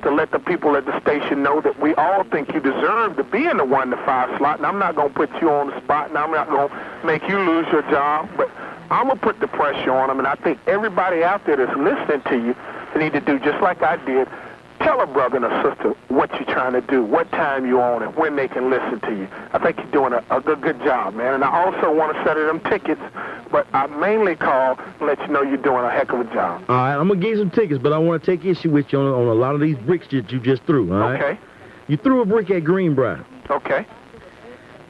to let the people at the station know that we all think you deserve to be in the 1 to 5 slot, and I'm not going to put you on the spot, and I'm not going to make you lose your job, but I'm going to put the pressure on them, and I think everybody out there that's listening to you need to do just like I did. Tell a brother and a sister what you're trying to do, what time you're on, and when they can listen to you. I think you're doing a good job, man, and I also want to settle them tickets, but I mainly call to let you know you're doing a heck of a job. All right, I'm going to give you some tickets, but I want to take issue with you on a lot of these bricks that you just threw, all right? Okay. You threw a brick at Greenbrier. Okay.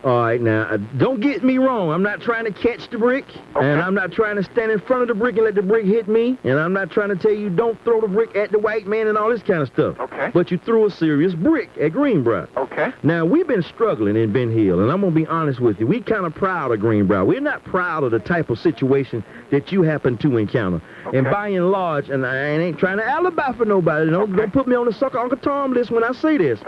All right, now, don't get me wrong. I'm not trying to catch the brick, and I'm not trying to stand in front of the brick and let the brick hit me, and I'm not trying to tell you don't throw the brick at the white man and all this kind of stuff. Okay. But you threw a serious brick at Greenbrier. Okay. Now, we've been struggling in Ben Hill, and I'm going to be honest with you. We kind of proud of Greenbrier. We're not proud of the type of situation that you happen to encounter. And by and large, and I ain't trying to alibi for nobody. Don't put me on the sucker Uncle Tom list when I say this.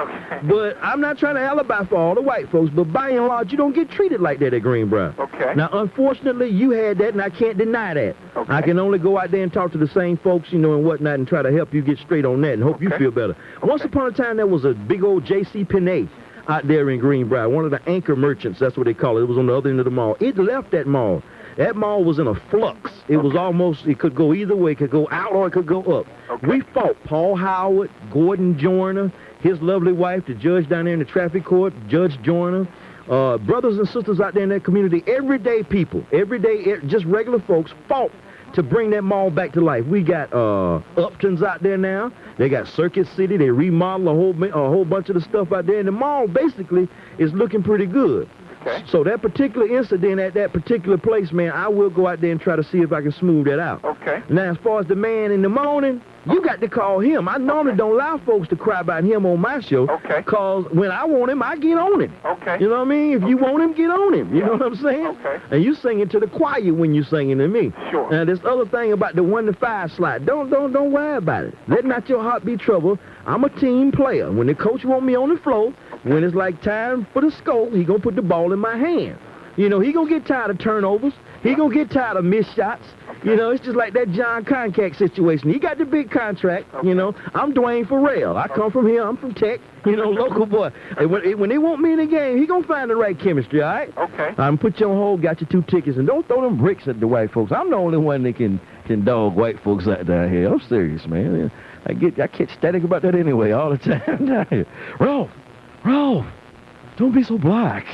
But I'm not trying to alibi for all the white folks, but by and large, you don't get treated like that at Greenbrier. Okay. Now, unfortunately, you had that, and I can't deny that. I can only go out there and talk to the same folks, and whatnot, and try to help you get straight on that and hope you feel better. Once upon a time, there was a big old J.C. Penney out there in Greenbrier, one of the anchor merchants, that's what they call it. It was on the other end of the mall. It left that mall. That mall was in a flux. It was almost, it could go either way. It could go out or it could go up. We fought Paul Howard, Gordon Joyner, his lovely wife, the judge down there in the traffic court, Judge Joyner, brothers and sisters out there in that community, everyday people, just regular folks fought to bring that mall back to life. We got Uptons out there now. They got Circuit City. They remodeled a whole bunch of the stuff out there, and the mall basically is looking pretty good. Okay. So that particular incident at that particular place, man, I will go out there and try to see if I can smooth that out. Okay. Now, as far as the man in the morning, you got to call him. I normally don't allow folks to cry about him on my show. Okay. Because when I want him, I get on him. Okay. You know what I mean? If you want him, get on him. You know what I'm saying? Okay. And you singing to the choir when you singing to me. Sure. Now, this other thing about the 1 to 5 slot, don't worry about it. Let not your heart be troubled. I'm a team player. When the coach want me on the floor, when it's like time for the score, he gonna put the ball in my hand. He gonna get tired of turnovers. He gonna get tired of missed shots. It's just like that John Concac situation. He got the big contract. I'm Dwayne Farrell. I come from here. I'm from Tech. Local boy. And when they want me in the game, he gonna find the right chemistry. All right. Okay. I'm put you on hold. Got your 2 tickets, and don't throw them bricks at the white folks. I'm the only one that can dog white folks out down here. I'm serious, man. I catch static about that anyway all the time down here. Ralph, don't be so black.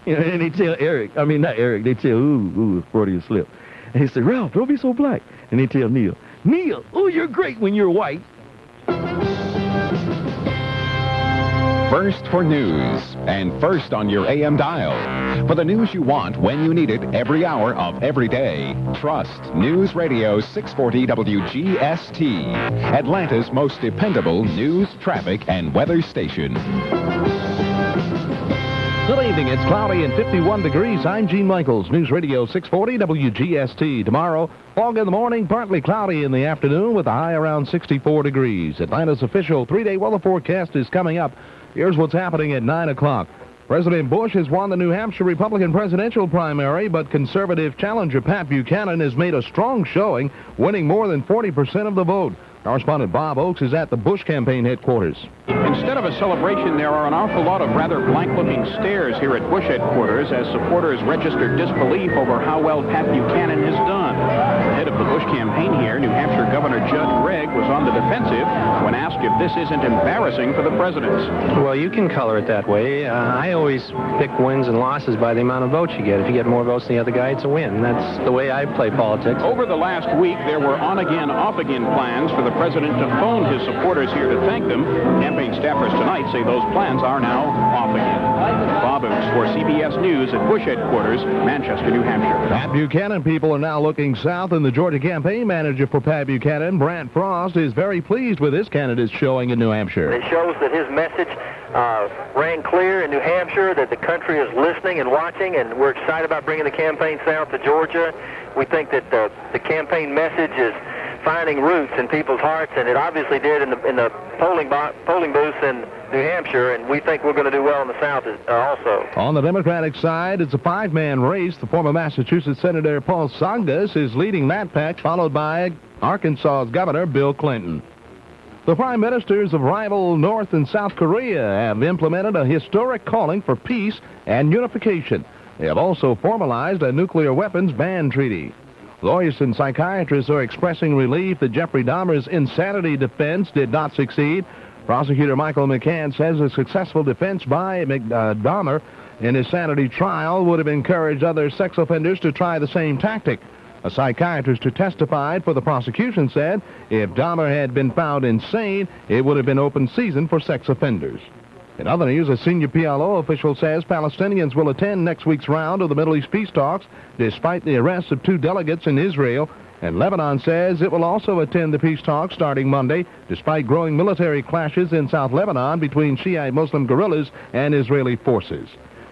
And they tell Eric, not Eric, they tell, ooh, Freudian slip. And he said, Ralph, don't be so black. And they tell Neil, you're great when you're white. First for news, and first on your AM dial. For the news you want when you need it every hour of every day. Trust News Radio 640 WGST, Atlanta's most dependable news, traffic, and weather station. Good evening. It's cloudy and 51 degrees. I'm Gene Michaels, News Radio 640 WGST. Tomorrow, fog in the morning, partly cloudy in the afternoon with a high around 64 degrees. Atlanta's official 3-day weather forecast is coming up. Here's what's happening at 9 o'clock. President Bush has won the New Hampshire Republican presidential primary, but conservative challenger Pat Buchanan has made a strong showing, winning more than 40% of the vote. Correspondent Bob Oakes is at the Bush campaign headquarters. Instead of a celebration, there are an awful lot of rather blank-looking stares here at Bush headquarters as supporters register disbelief over how well Pat Buchanan has done. The head of the Bush campaign here, New Hampshire Governor Judd Gregg, was on the defensive when asked if this isn't embarrassing for the president. Well, you can color it that way. I always pick wins and losses by the amount of votes you get. If you get more votes than the other guy, it's a win. That's the way I play politics. Over the last week, there were on-again, off-again plans for the president to phone his supporters here to thank them. Campaign staffers tonight say those plans are now off again. Bob Oakes for CBS News at Bush headquarters, Manchester, New Hampshire. Pat Buchanan people are now looking south, and the Georgia campaign manager for Pat Buchanan, Brant Frost, is very pleased with his candidate's showing in New Hampshire. It shows that his message rang clear in New Hampshire, that the country is listening and watching, and we're excited about bringing the campaign south to Georgia. We think that the campaign message is finding roots in people's hearts, and it obviously did in the polling booths in New Hampshire, and we think we're going to do well in the South also. On the Democratic side, it's a 5-man race. The former Massachusetts Senator Paul Tsongas is leading that pack, followed by Arkansas's Governor Bill Clinton. The prime ministers of rival North and South Korea have implemented a historic calling for peace and unification. They have also formalized a nuclear weapons ban treaty. Lawyers and psychiatrists are expressing relief that Jeffrey Dahmer's insanity defense did not succeed. Prosecutor Michael McCann says a successful defense by Dahmer in his sanity trial would have encouraged other sex offenders to try the same tactic. A psychiatrist who testified for the prosecution said if Dahmer had been found insane, it would have been open season for sex offenders. In other news, a senior PLO official says Palestinians will attend next week's round of the Middle East peace talks, despite the arrest of 2 delegates in Israel. And Lebanon says it will also attend the peace talks starting Monday, despite growing military clashes in South Lebanon between Shiite Muslim guerrillas and Israeli forces.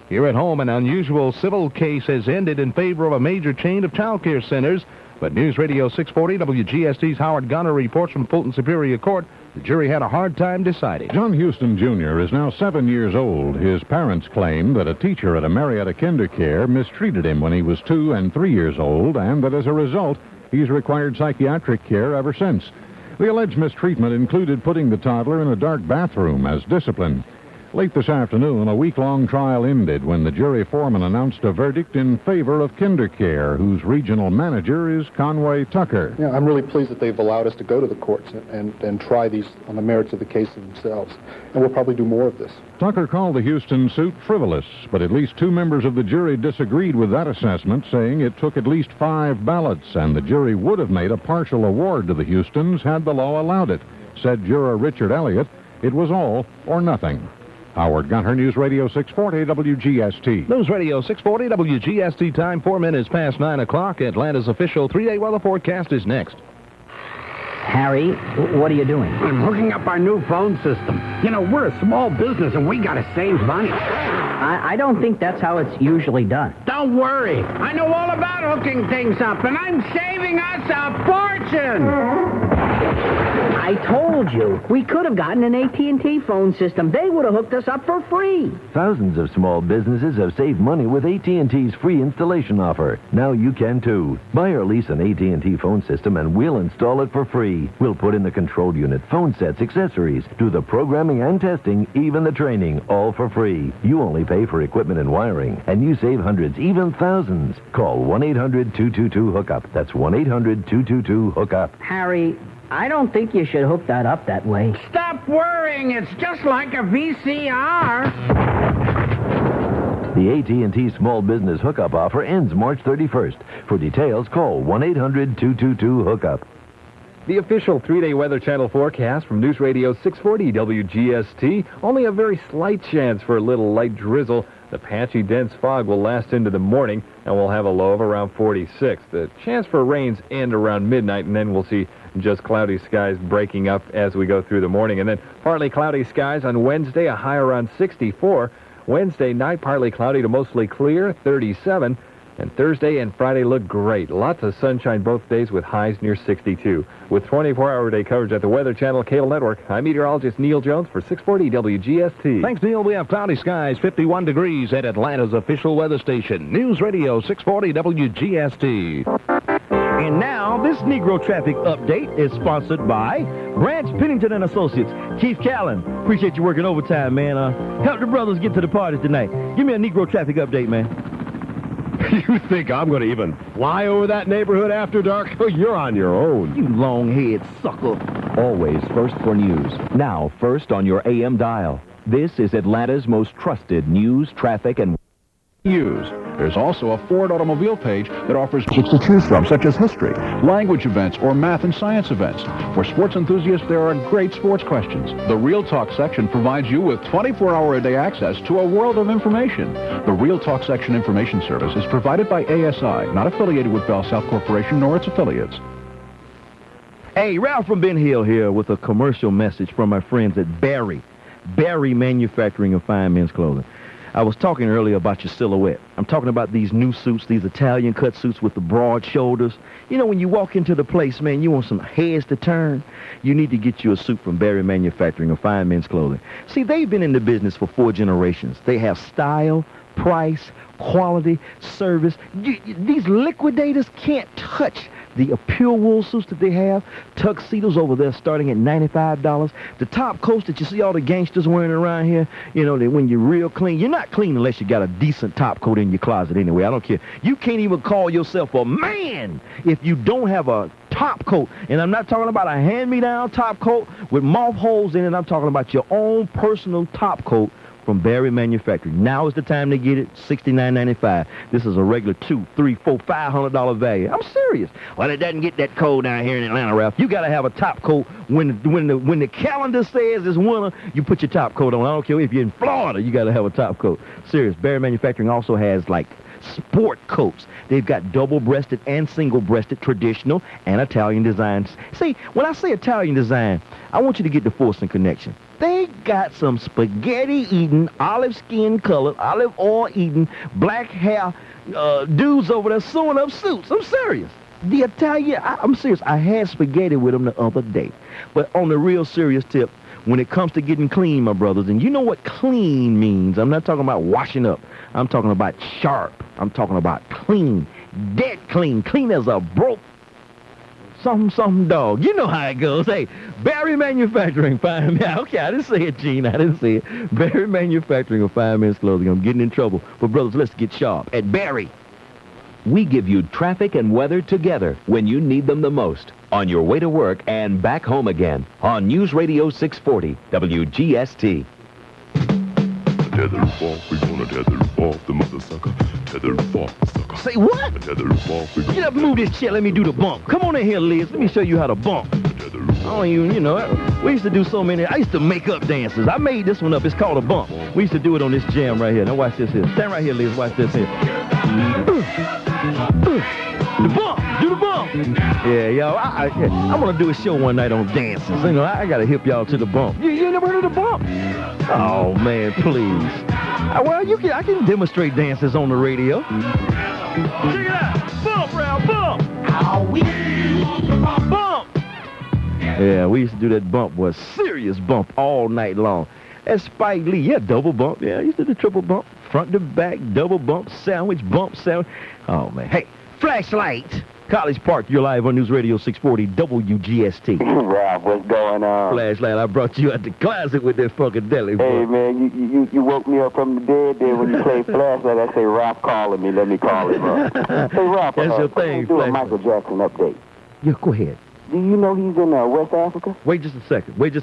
Here at home, an unusual civil case has ended in favor of a major chain of child care centers. But News Radio 640 WGST's Howard Gunner reports from Fulton Superior Court the jury had a hard time deciding. John Houston Jr. is now 7 years old. His parents claim that a teacher at a Marietta KinderCare mistreated him when he was 2 and 3 years old, and that as a result, he's required psychiatric care ever since. The alleged mistreatment included putting the toddler in a dark bathroom as discipline. Late this afternoon, a week-long trial ended when the jury foreman announced a verdict in favor of KinderCare, whose regional manager is Conway Tucker. Yeah, I'm really pleased that they've allowed us to go to the courts and try these on the merits of the case themselves. And we'll probably do more of this. Tucker called the Houston suit frivolous, but at least 2 members of the jury disagreed with that assessment, saying it took at least 5 ballots, and the jury would have made a partial award to the Houstons had the law allowed it. Said juror Richard Elliott, it was all or nothing. Howard Gunter, News Radio 640 WGST. News Radio 640 WGST time, 4 minutes past 9 o'clock. Atlanta's official 3-day weather forecast is next. Harry, what are you doing? I'm hooking up our new phone system. You know, we're a small business and we gotta save money. I don't think that's how it's usually done. Don't worry. I know all about hooking things up, and I'm saving us a fortune. I told you, we could have gotten an AT&T phone system. They would have hooked us up for free. Thousands of small businesses have saved money with AT&T's free installation offer. Now you can too. Buy or lease an AT&T phone system and we'll install it for free. We'll put in the control unit, phone sets, accessories, do the programming and testing, even the training, all for free. You only pay for equipment and wiring, and you save hundreds, even thousands. Call 1-800-222-HOOK-UP. That's 1-800-222-HOOK-UP. Harry, I don't think you should hook that up that way. Stop worrying. It's just like a VCR. The AT&T Small Business Hookup offer ends March 31st. For details, call 1-800-222-HOOK-UP. The official 3-day Weather Channel forecast from News Radio 640 WGST. Only a very slight chance for a little light drizzle. The patchy, dense fog will last into the morning, and we'll have a low of around 46. The chance for rains end around midnight, and then we'll see just cloudy skies breaking up as we go through the morning. And then partly cloudy skies on Wednesday, a high around 64. Wednesday night, partly cloudy to mostly clear, 37. And Thursday and Friday look great. Lots of sunshine both days with highs near 62. With 24-hour-a-day coverage at the Weather Channel Cable Network, I'm meteorologist Neil Jones for 640 WGST. Thanks, Neil. We have cloudy skies, 51 degrees at Atlanta's official weather station. News Radio 640 WGST. And now, this Negro Traffic Update is sponsored by Branch Pennington and Associates. Keith Callen, appreciate you working overtime, man. Help the brothers get to the party tonight. Give me a Negro Traffic Update, man. You think I'm going to even fly over that neighborhood after dark? Oh, you're on your own. You long-head sucker. Always first for news. Now first on your AM dial. This is Atlanta's most trusted news, traffic, and news. There's also a Ford automobile page that offers books to choose from, such as history, language events, or math and science events. For sports enthusiasts, there are great sports questions. The Real Talk section provides you with 24-hour-a-day access to a world of information. The Real Talk section information service is provided by ASI, not affiliated with Bell South Corporation nor its affiliates. Hey, Ralph from Ben Hill here with a commercial message from my friends at Barry Manufacturing of Fine Men's Clothing. I was talking earlier about your silhouette. I'm talking about these new suits, these Italian cut suits with the broad shoulders. You know, when you walk into the place, man, you want some heads to turn. You need to get you a suit from Barry Manufacturing of Fine Men's Clothing. See, they've been in the business for 4 generations. They have style, price, quality, service. These liquidators can't touch the pure wool suits that they have. Tuxedos over there starting at $95. The top coats that you see all the gangsters wearing around here, you know, that when you're real clean, you're not clean unless you got a decent top coat in your closet anyway. I don't care. You can't even call yourself a man if you don't have a top coat. And I'm not talking about a hand-me-down top coat with moth holes in it. I'm talking about your own personal top coat from Barry Manufacturing. Now is the time to get it. $69.95. This is a regular $200, $300, $400, $500 value. I'm serious. Well, it doesn't get that cold down here in Atlanta, Ralph. You got to have a top coat. When the calendar says it's winter, you put your top coat on. I don't care if you're in Florida. You got to have a top coat. Serious. Barry Manufacturing also has like sport coats. They've got double-breasted and single-breasted, traditional and Italian designs. See, when I say Italian design, I want you to get the Forcing connection. They got some spaghetti-eating, olive skin colored, olive oil eating, black hair dudes over there sewing up suits. I'm serious. The Italian, I'm serious. I had spaghetti with them the other day. But on the real serious tip, when it comes to getting clean, my brothers, and you know what clean means. I'm not talking about washing up. I'm talking about sharp. I'm talking about clean. Dead clean. Clean as a broke something dog. You know how it goes. Hey, Barry Manufacturing, find me. Okay, I didn't say it, Gene. I didn't say it. Barry Manufacturing of 5 Minutes Clothing. I'm getting in trouble. But, brothers, let's get sharp. At Barry. We give you traffic and weather together when you need them the most. On your way to work and back home again. On News Radio 640, WGST. Tether off, we gonna tether off the mother sucker. Tether off the sucker. Say what? Tether off, we gonna get up, move this chair. Let me do the bump. Come on in here, Liz. Let me show you how to bump. I don't even, you know, we used to do so many. I used to make up dances. I made this one up. It's called a bump. We used to do it on this jam right here. Now watch this here. Stand right here, Liz. Watch this here. The bump. Do the bump. Yeah, yo, I'm going to do a show one night on dances. You know, I got to hip y'all to the bump. You never heard of the bump? Oh, man, please. Well, I can demonstrate dances on the radio. Check it out. Bump, Ralph, bump. Bump. Yeah, we used to do that bump, boy. Serious bump all night long. That's Spike Lee. Yeah, double bump. Yeah, I used to do triple bump. Front to back, double bump, sandwich, bump, sandwich. Oh, man. Hey, flashlight. College Park, you're live on News Radio 640 WGST. Rob, what's going on? Flashlight, I brought you out the closet with that funkadelic. Hey, man, you woke me up from the dead there when you played Flashlight. I say, Rob calling me. Let me call him up. Hey, Rob, that's your thing. Do a Michael Jackson update. Yeah, go ahead. Do you know he's in West Africa? Wait just a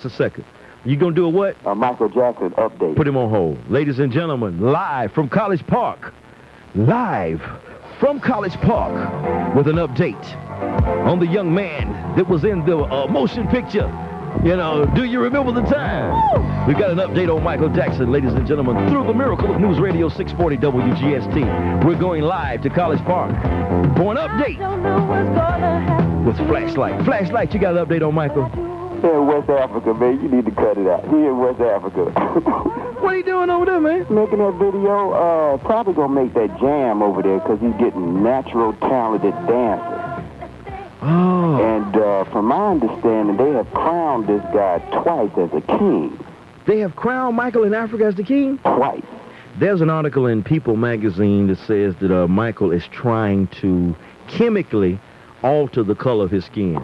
second. You gonna do a what? A Michael Jackson update. Put him on hold. Ladies and gentlemen, live from College Park. Live from College Park with an update on the young man that was in the motion picture. You know, do you remember the time? We've got an update on Michael Jackson, ladies and gentlemen, through the miracle of News Radio 640 WGST. We're going live to College Park for an update with Flashlight. Flashlight, you got an update on Michael? Here in West Africa, man, you need to cut it out. Here in West Africa. What are you doing over there, man? Making that video. Probably gonna make that jam over there because he's getting natural talented dancers. Oh. And from my understanding, they have crowned this guy twice as a king. They have crowned Michael in Africa as the king? Twice. There's an article in People magazine that says that Michael is trying to chemically alter the color of his skin.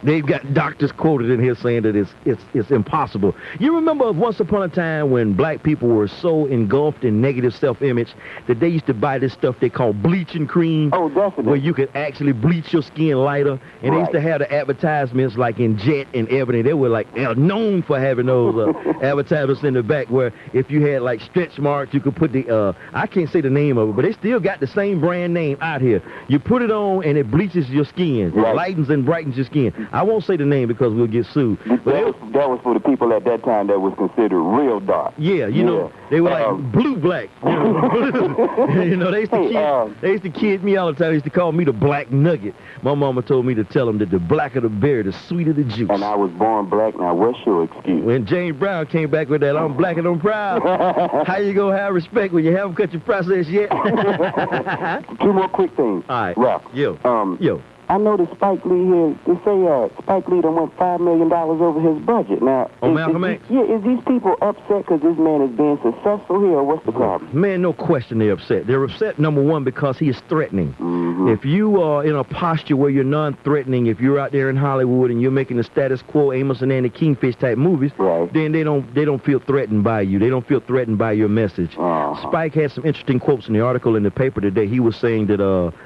They've got doctors quoted in here saying that it's impossible. You remember once upon a time when black people were so engulfed in negative self-image that they used to buy this stuff they call bleaching cream? Oh, definitely. Where you could actually bleach your skin lighter. And they used to have the advertisements like in Jet and Ebony. They were like known for having those advertisements in the back where if you had like stretch marks, you could put the, I can't say the name of it, but they still got the same brand name out here. You put it on and it bleaches your skin. It lightens and brightens your skin. I won't say the name because we'll get sued. But that was for the people at that time that was considered real dark. Yeah, you know, they were like blue-black. You know, you know they used to kid me all the time. They used to call me the black nugget. My mama told me to tell them that the blacker the berry, the sweeter the juice. And I was born black. Now, what's your excuse? When James Brown came back with that, I'm black and I'm proud. How you gonna have respect when you haven't cut your process yet? Two more quick things. All right. Ralph. Yo. I know that Spike Lee here, they say Spike Lee done went $5 million over his budget. Now, Malcolm X? Yeah, is these people upset because this man is being successful here, or what's the problem? Man, no question they're upset. They're upset, number one, because he is threatening. Mm-hmm. If you are in a posture where you're non-threatening, if you're out there in Hollywood and you're making the status quo Amos and Andy Kingfish type movies, then they don't feel threatened by you. They don't feel threatened by your message. Spike had some interesting quotes in the article in the paper today. He was saying that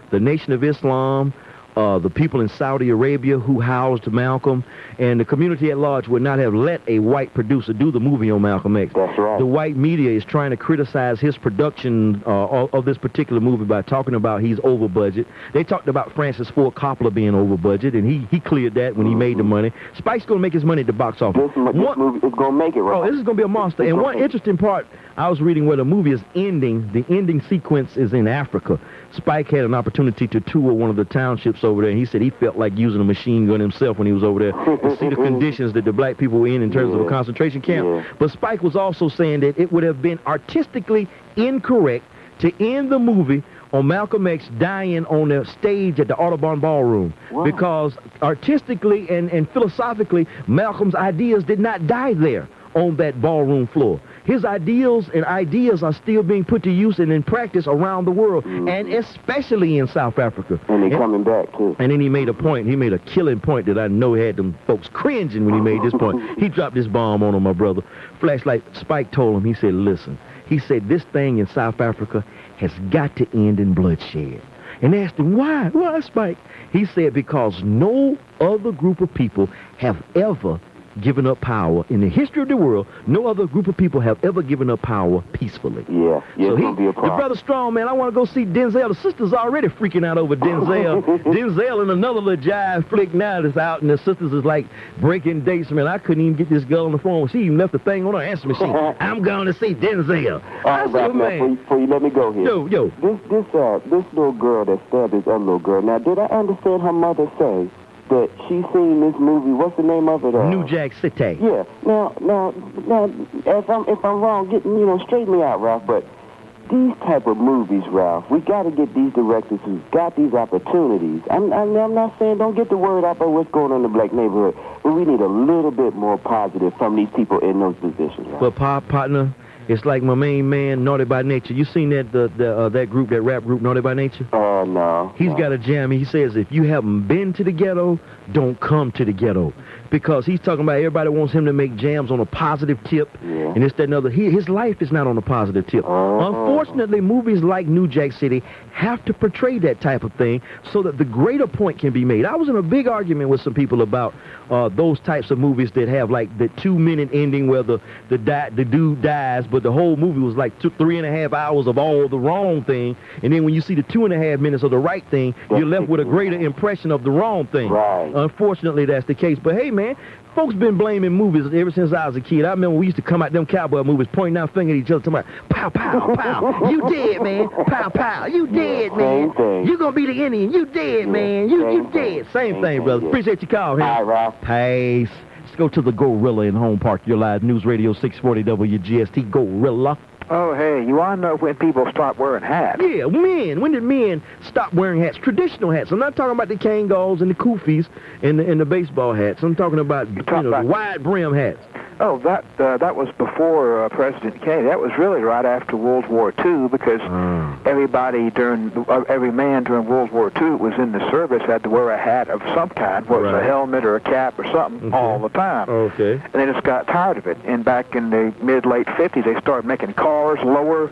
the Nation of Islam the people in Saudi Arabia who housed Malcolm, and the community at large would not have let a white producer do the movie on Malcolm X. That's right. The white media is trying to criticize his production of this particular movie by talking about he's over budget. They talked about Francis Ford Coppola being over budget, and he cleared that when he made the money. Spike's going to make his money at the box office. This movie is going to make it, right? Oh, this is going to be a monster. And one interesting part, I was reading where the movie is ending. The ending sequence is in Africa. Spike had an opportunity to tour one of the townships over there, and he said he felt like using a machine gun himself when he was over there to see the conditions that the black people were in terms of a concentration camp. But Spike was also saying that it would have been artistically incorrect to end the movie on Malcolm X dying on the stage at the Audubon Ballroom. Wow. Because artistically and philosophically, Malcolm's ideas did not die there on that ballroom floor. His ideals and ideas are still being put to use and in practice around the world, and especially in South Africa. And they're coming back, too. And then he made a point. He made a killing point that I know had them folks cringing when he made this point. He dropped this bomb on him, my brother. Flashlight Spike told him, he said, listen, he said, this thing in South Africa has got to end in bloodshed. And asked him, why? Why, Spike? He said, because no other group of people have ever given up power. In the history of the world, no other group of people have ever given up power peacefully. Yeah, so it's going to be a problem. Your brother Strong, man, I want to go see Denzel. The sister's already freaking out over Denzel. Denzel in another little jive flick now that's out, and the sisters is like breaking dates. Man, I couldn't even get this girl on the phone. She even left the thing on her answer machine. I'm going to see Denzel. All right, man. Before you let me go here. Yo. This little girl that stabbed this other little girl. Now, did I understand her mother say that she seen this movie? What's the name of it? New Jack City. Yeah. Now, if I'm wrong, straighten me out, Ralph. But these type of movies, Ralph, we got to get these directors who've got these opportunities. I'm not saying don't get the word out about what's going on in the black neighborhood, but we need a little bit more positive from these people in those positions, Ralph. Well, partner, it's like my main man, Naughty by Nature. You seen that that group, that rap group, Naughty by Nature? No. He's got a jam. He says, if you haven't been to the ghetto, don't come to the ghetto. Because he's talking about everybody wants him to make jams on a positive tip, and this, that, and other. His life is not on a positive tip. Unfortunately, movies like New Jack City have to portray that type of thing so that the greater point can be made. I was in a big argument with some people about those types of movies that have like the 2-minute ending where the dude dies, but the whole movie was like 3.5 hours of all the wrong thing, and then when you see the 2.5 minutes of the right thing, you're left with a greater impression of the wrong thing. Right. Unfortunately, that's the case. But hey, man, folks been blaming movies ever since I was a kid. I remember we used to come out them cowboy movies, pointing our finger at each other, talking about, pow, pow, pow, you dead, man. Pow, pow, you dead, man. You gonna be the Indian. You dead, man. You dead. Same thing, brother. Appreciate your call, here. All right, Ralph. Peace. Let's go to the Gorilla in Home Park. You're live. News Radio 640 WGST. Gorilla. Oh, hey, you want to know when people start wearing hats? Yeah, men. When did men stop wearing hats? Traditional hats. I'm not talking about the Kangalls and the Koofies and the baseball hats. I'm talking about, the wide brim hats. Oh, that was before President Kennedy. That was really right after World War II, because every man during World War II was in the service had to wear a hat of some kind, whether it was a helmet or a cap or something, all the time. Okay. And they just got tired of it. And back in the mid-late 50s, they started making cars lower,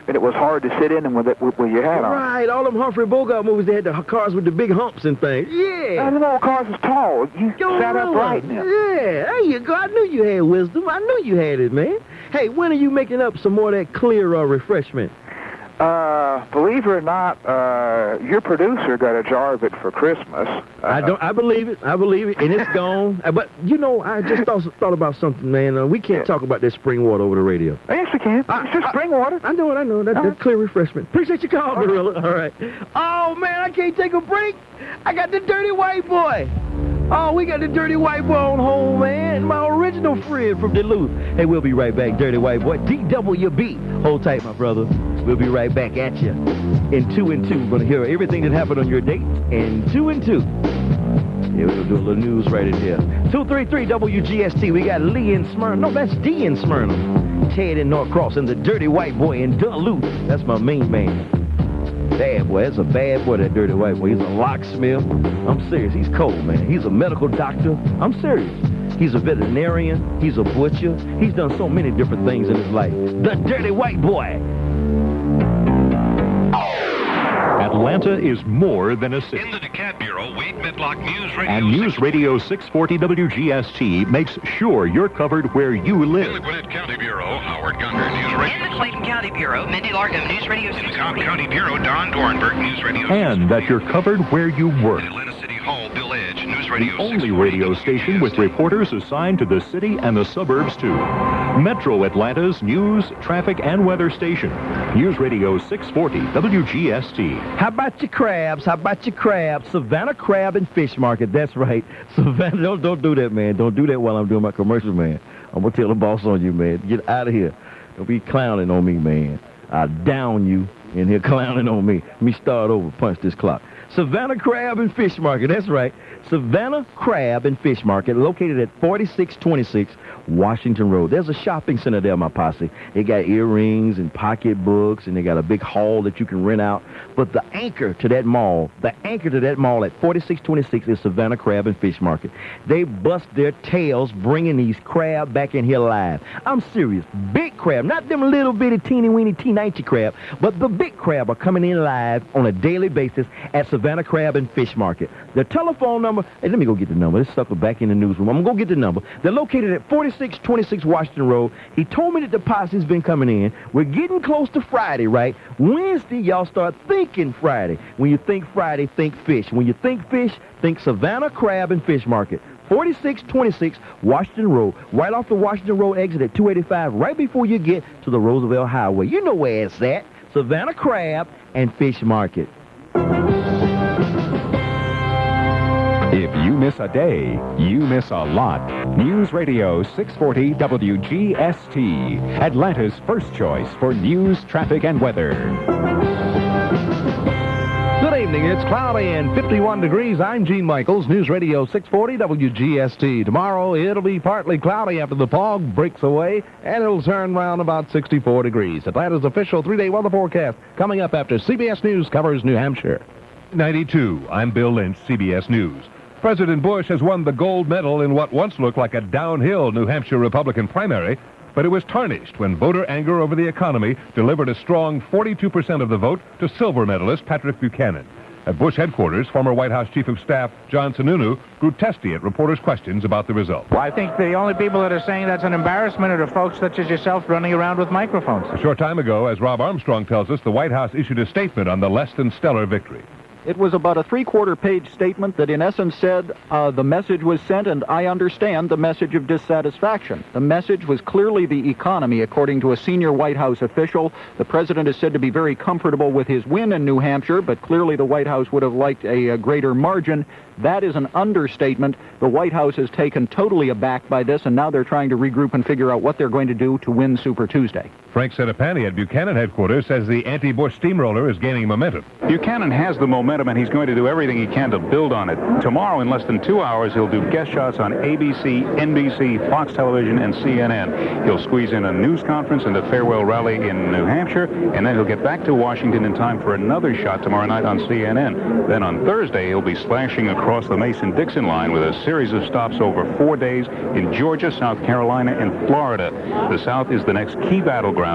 and it was hard to sit in them with your hat on. Right, all them Humphrey Bogart movies, they had the cars with the big humps and things. Yeah. And them old cars was tall. You sat upright in them. Yeah, there you go. I knew you had wisdom. I knew you had it, man. Hey, when are you making up some more of that clear refreshment? Believe it or not, your producer got a jar of it for Christmas. I believe it, and it's gone. But, I just thought about something, man. We can't talk about that spring water over the radio. Yes, we can. It's just spring water. I know it. That's clear refreshment. Appreciate your call, Gorilla. All right. Oh, man, I can't take a break. I got the dirty white boy. Oh, we got the dirty white boy on hold, man. My original friend from Duluth. Hey, we'll be right back, dirty white boy. DWB. Hold tight, my brother. We'll be right back at you. In 2 and 2, we're going to hear everything that happened on your date. In 2 and 2. Yeah, we'll do a little news right in here. 233 WGST. We got Lee in Smyrna. No, that's D in Smyrna. Ted in Norcross. And the dirty white boy in Duluth. That's my main man. Bad boy. That's a bad boy, that dirty white boy. He's a locksmith. I'm serious. He's cold, man. He's a medical doctor. I'm serious. He's a veterinarian. He's a butcher. He's done so many different things in his life. The dirty white boy. At Atlanta is more than a city. In the Decatur Bureau, Wade Medlock News Radio. And News Radio 640 WGST makes sure you're covered where you live. In the Gwinnett County Bureau, Howard Gunter, News Radio. In the Clayton County Bureau, Mindy Largo, News Radio 640. In the Cobb County Bureau, Don Dornberg, News Radio. And that you're covered where you work. In Atlanta City Hall, Bill Edge, News Radio. The only radio station with reporters assigned to the city and the suburbs, too. Metro Atlanta's news, traffic, and weather station. News Radio 640 WGST. How about your crabs? How about your crabs? Savannah Crab and Fish Market. That's right. Savannah, don't do that, man. Don't do that while I'm doing my commercial, man. I'm going to tell the boss on you, man. Get out of here. Don't be clowning on me, man. I'll down you in here clowning on me. Let me start over. Punch this clock. Savannah Crab and Fish Market. That's right. Savannah Crab and Fish Market, located at 4626 Washington Road. There's a shopping center there, my posse. They got earrings and pocketbooks, and they got a big hall that you can rent out. But the anchor to that mall at 4626 is Savannah Crab and Fish Market. They bust their tails bringing these crab back in here live. I'm serious. Big crab, not them little bitty teeny-weeny teenity crab, but the big crab are coming in live on a daily basis at Savannah Crab and Fish Market. The telephone number, hey, let me go get the number. This sucker back in the newsroom. I'm going to go get the number. They're located at 4626 Washington Road. He told me that the posse's been coming in. We're getting close to Friday, right? Wednesday, y'all start thinking Friday. When you think Friday, think fish. When you think fish, think Savannah Crab and Fish Market. 4626 Washington Road, right off the Washington Road exit at 285, right before you get to the Roosevelt Highway. You know where it's at. Savannah Crab and Fish Market. If you miss a day, you miss a lot. News Radio 640 WGST, Atlanta's first choice for news, traffic, and weather. Good evening. It's cloudy and 51 degrees. I'm Gene Michaels, News Radio 640 WGST. Tomorrow, it'll be partly cloudy after the fog breaks away, and it'll turn around about 64 degrees. Atlanta's official three-day weather forecast coming up after CBS News covers New Hampshire. 92. I'm Bill Lynch, CBS News. President Bush has won the gold medal in what once looked like a downhill New Hampshire Republican primary, but it was tarnished when voter anger over the economy delivered a strong 42% of the vote to silver medalist Patrick Buchanan. At Bush headquarters, former White House Chief of Staff John Sununu grew testy at reporters' questions about the result. Well, I think the only people that are saying that's an embarrassment are the folks such as yourself running around with microphones. A short time ago, as Rob Armstrong tells us, the White House issued a statement on the less-than-stellar victory. It was about a three-quarter-page statement that in essence said the message was sent, and I understand the message of dissatisfaction. The message was clearly the economy, according to a senior White House official. The president is said to be very comfortable with his win in New Hampshire, but clearly the White House would have liked a greater margin. That is an understatement. The White House is taken totally aback by this, and now they're trying to regroup and figure out what they're going to do to win Super Tuesday. Frank Sedapani at Buchanan headquarters says the anti-Bush steamroller is gaining momentum. Buchanan has the momentum, and he's going to do everything he can to build on it. Tomorrow, in less than 2 hours, he'll do guest shots on ABC, NBC, Fox Television, and CNN. He'll squeeze in a news conference and a farewell rally in New Hampshire, and then he'll get back to Washington in time for another shot tomorrow night on CNN. Then on Thursday, he'll be splashing across the Mason-Dixon line with a series of stops over 4 days in Georgia, South Carolina, and Florida. The South is the next key battleground.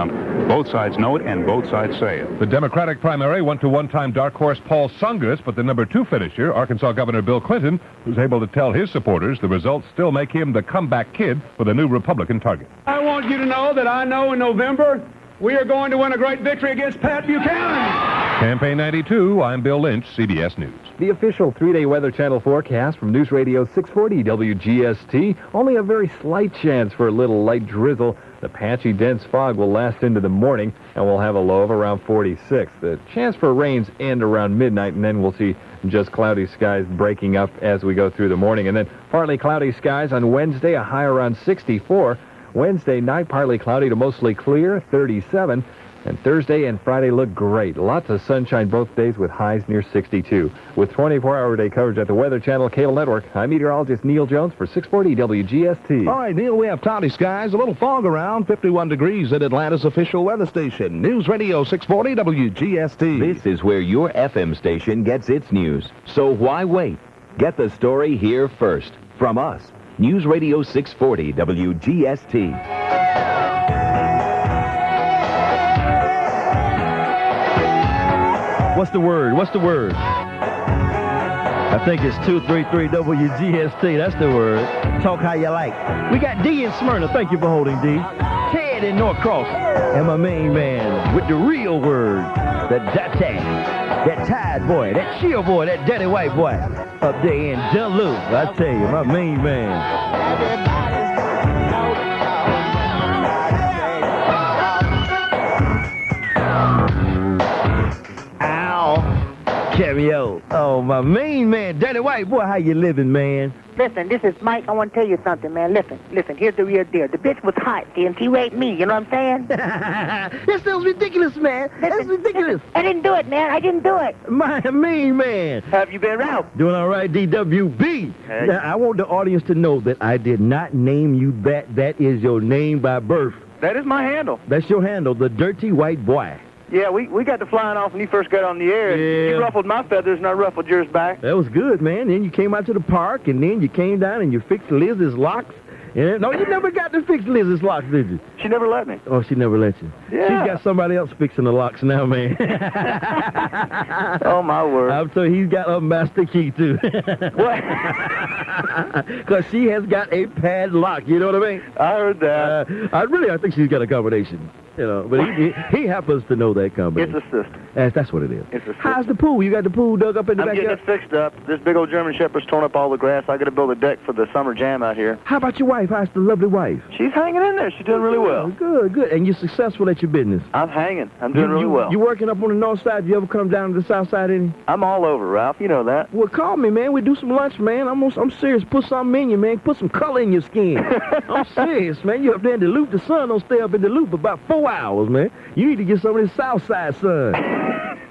Both sides know it, and both sides say it. The Democratic primary went to one-time dark horse Paul Tsongas, but the number 2 finisher, Arkansas Governor Bill Clinton, was able to tell his supporters the results still make him the comeback kid for the new Republican target. I want you to know that I know in November we are going to win a great victory against Pat Buchanan. Campaign 92, I'm Bill Lynch, CBS News. The official three-day Weather Channel forecast from News Radio 640 WGST. Only a very slight chance for a little light drizzle. The patchy, dense fog will last into the morning, and we'll have a low of around 46. The chance for rains end around midnight, and then we'll see just cloudy skies breaking up as we go through the morning. And then partly cloudy skies on Wednesday, a high around 64. Wednesday night, partly cloudy to mostly clear, 37. And Thursday and Friday look great. Lots of sunshine both days with highs near 62. With 24-hour day coverage at the Weather Channel Cable Network, I'm meteorologist Neil Jones for 640 WGST. All right, Neil, we have cloudy skies, a little fog around, 51 degrees at Atlanta's official weather station. News Radio 640 WGST. This is where your FM station gets its news. So why wait? Get the story here first. From us, News Radio 640 WGST. What's the word? What's the word? I think it's 233 WGST. That's the word. Talk how you like. We got D in Smyrna. Thank you for holding, D. Ted in Norcross. And my main man with the real word. That Tide boy, that chill boy, that dirty white boy. Up there in Duluth. I tell you, my main man. Cameo. Oh, my main man, Dirty White Boy, how you living, man? Listen, this is Mike. I want to tell you something, man. Listen, here's the real deal. The bitch was hot, and she raped me, you know what I'm saying? That sounds ridiculous, man. That's ridiculous. I didn't do it, man. I didn't do it. My main man. How have you been, Ralph? Doing all right, DWB. Hey. Now, I want the audience to know that I did not name you that. That is your name by birth. That is my handle. That's your handle, the Dirty White Boy. Yeah, we got to flying off when you first got on the air. Yeah. You ruffled my feathers and I ruffled yours back. That was good, man. Then you came out to the park, and then you came down and you fixed Liz's locks. And, no, you never got to fix Liz's locks, did you? She never let me. Oh, she never let you. Yeah. She's got somebody else fixing the locks now, man. Oh, my word. I'm told he's got a master key, too. What? Because she has got a padlock, you know what I mean? I heard that. I think she's got a combination. You know, but he happens to know that combination. It's a system. That's what it is. It's a system. How's the pool? You got the pool dug up in the backyard? I'm getting it fixed up. This big old German Shepherd's torn up all the grass. I got to build a deck for the summer jam out here. How about your wife? How's the lovely wife? She's hanging in there. She's doing really well. Good. And you're successful at your business? I'm hanging. I'm doing really well. You working up on the north side? You ever come down to the south side any? I'm all over, Ralph. You know that. Well, call me, man. We do some lunch, man. I'm serious. Put something in you, man. Put some color in your skin. I'm serious, man. You up there in Duluth. The sun don't stay up in Duluth about 4 hours, man. You need to get some of this south side sun.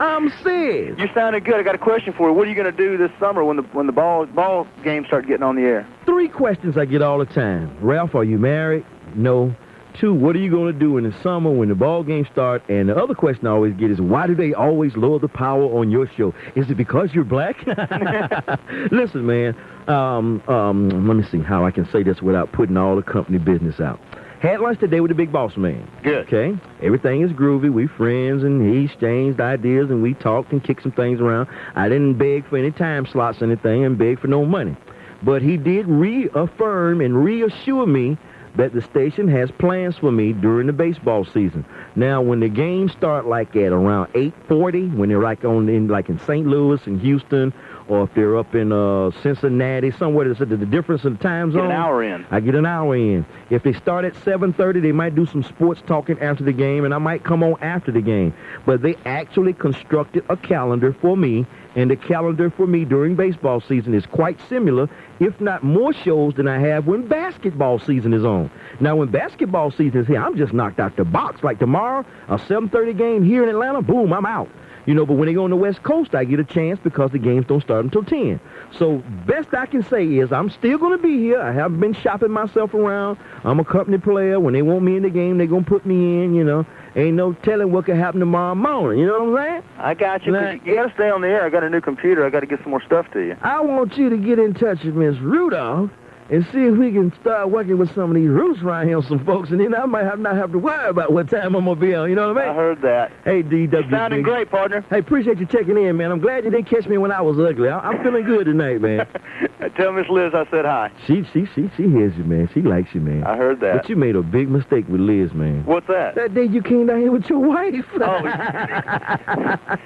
I'm serious. You sounded good. I got a question for you. What are you going to do this summer when the ball games start getting on the air? 3 questions I get all the time. Ralph, are you married? No. 2, what are you going to do in the summer when the ball games start? And the other question I always get is, why do they always lower the power on your show? Is it because you're black? Listen, man, let me see how I can say this without putting all the company business out. Had lunch today with the big boss man. Good. Okay? Everything is groovy. We friends, and he exchanged ideas, and we talked and kicked some things around. I didn't beg for any time slots or anything and beg for no money. But he did reaffirm and reassure me that the station has plans for me during the baseball season. Now, when the games start like at around 8:40, when they're like in St. Louis and Houston, or if they're up in Cincinnati, somewhere that's the difference in the time zone. Get an hour in. I get an hour in. If they start at 7:30, they might do some sports talking after the game, and I might come on after the game. But they actually constructed a calendar for me, and the calendar for me during baseball season is quite similar, if not more shows than I have when basketball season is on. Now, when basketball season is here, I'm just knocked out the box. Like tomorrow, a 7:30 game here in Atlanta, boom, I'm out. You know, but when they go on the West Coast, I get a chance because the games don't start until 10. So best I can say is I'm still going to be here. I haven't been shopping myself around. I'm a company player. When they want me in the game, they're going to put me in, you know. Ain't no telling what could happen tomorrow morning. You know what I'm saying? I got you. Now, You got to stay on the air. I got a new computer. I got to get some more stuff to you. I want you to get in touch with Miss Rudolph and see if we can start working with some of these roots around here, some folks, and then I might not have to worry about what time I'm going to be on, you know what I mean? I heard that. Hey, DW. You sounding great, partner. Hey, appreciate you checking in, man. I'm glad you didn't catch me when I was ugly. I'm feeling good tonight, man. Tell Miss Liz I said hi. She hears you, man. She likes you, man. I heard that. But you made a big mistake with Liz, man. What's that? That day you came down here with your wife. Oh.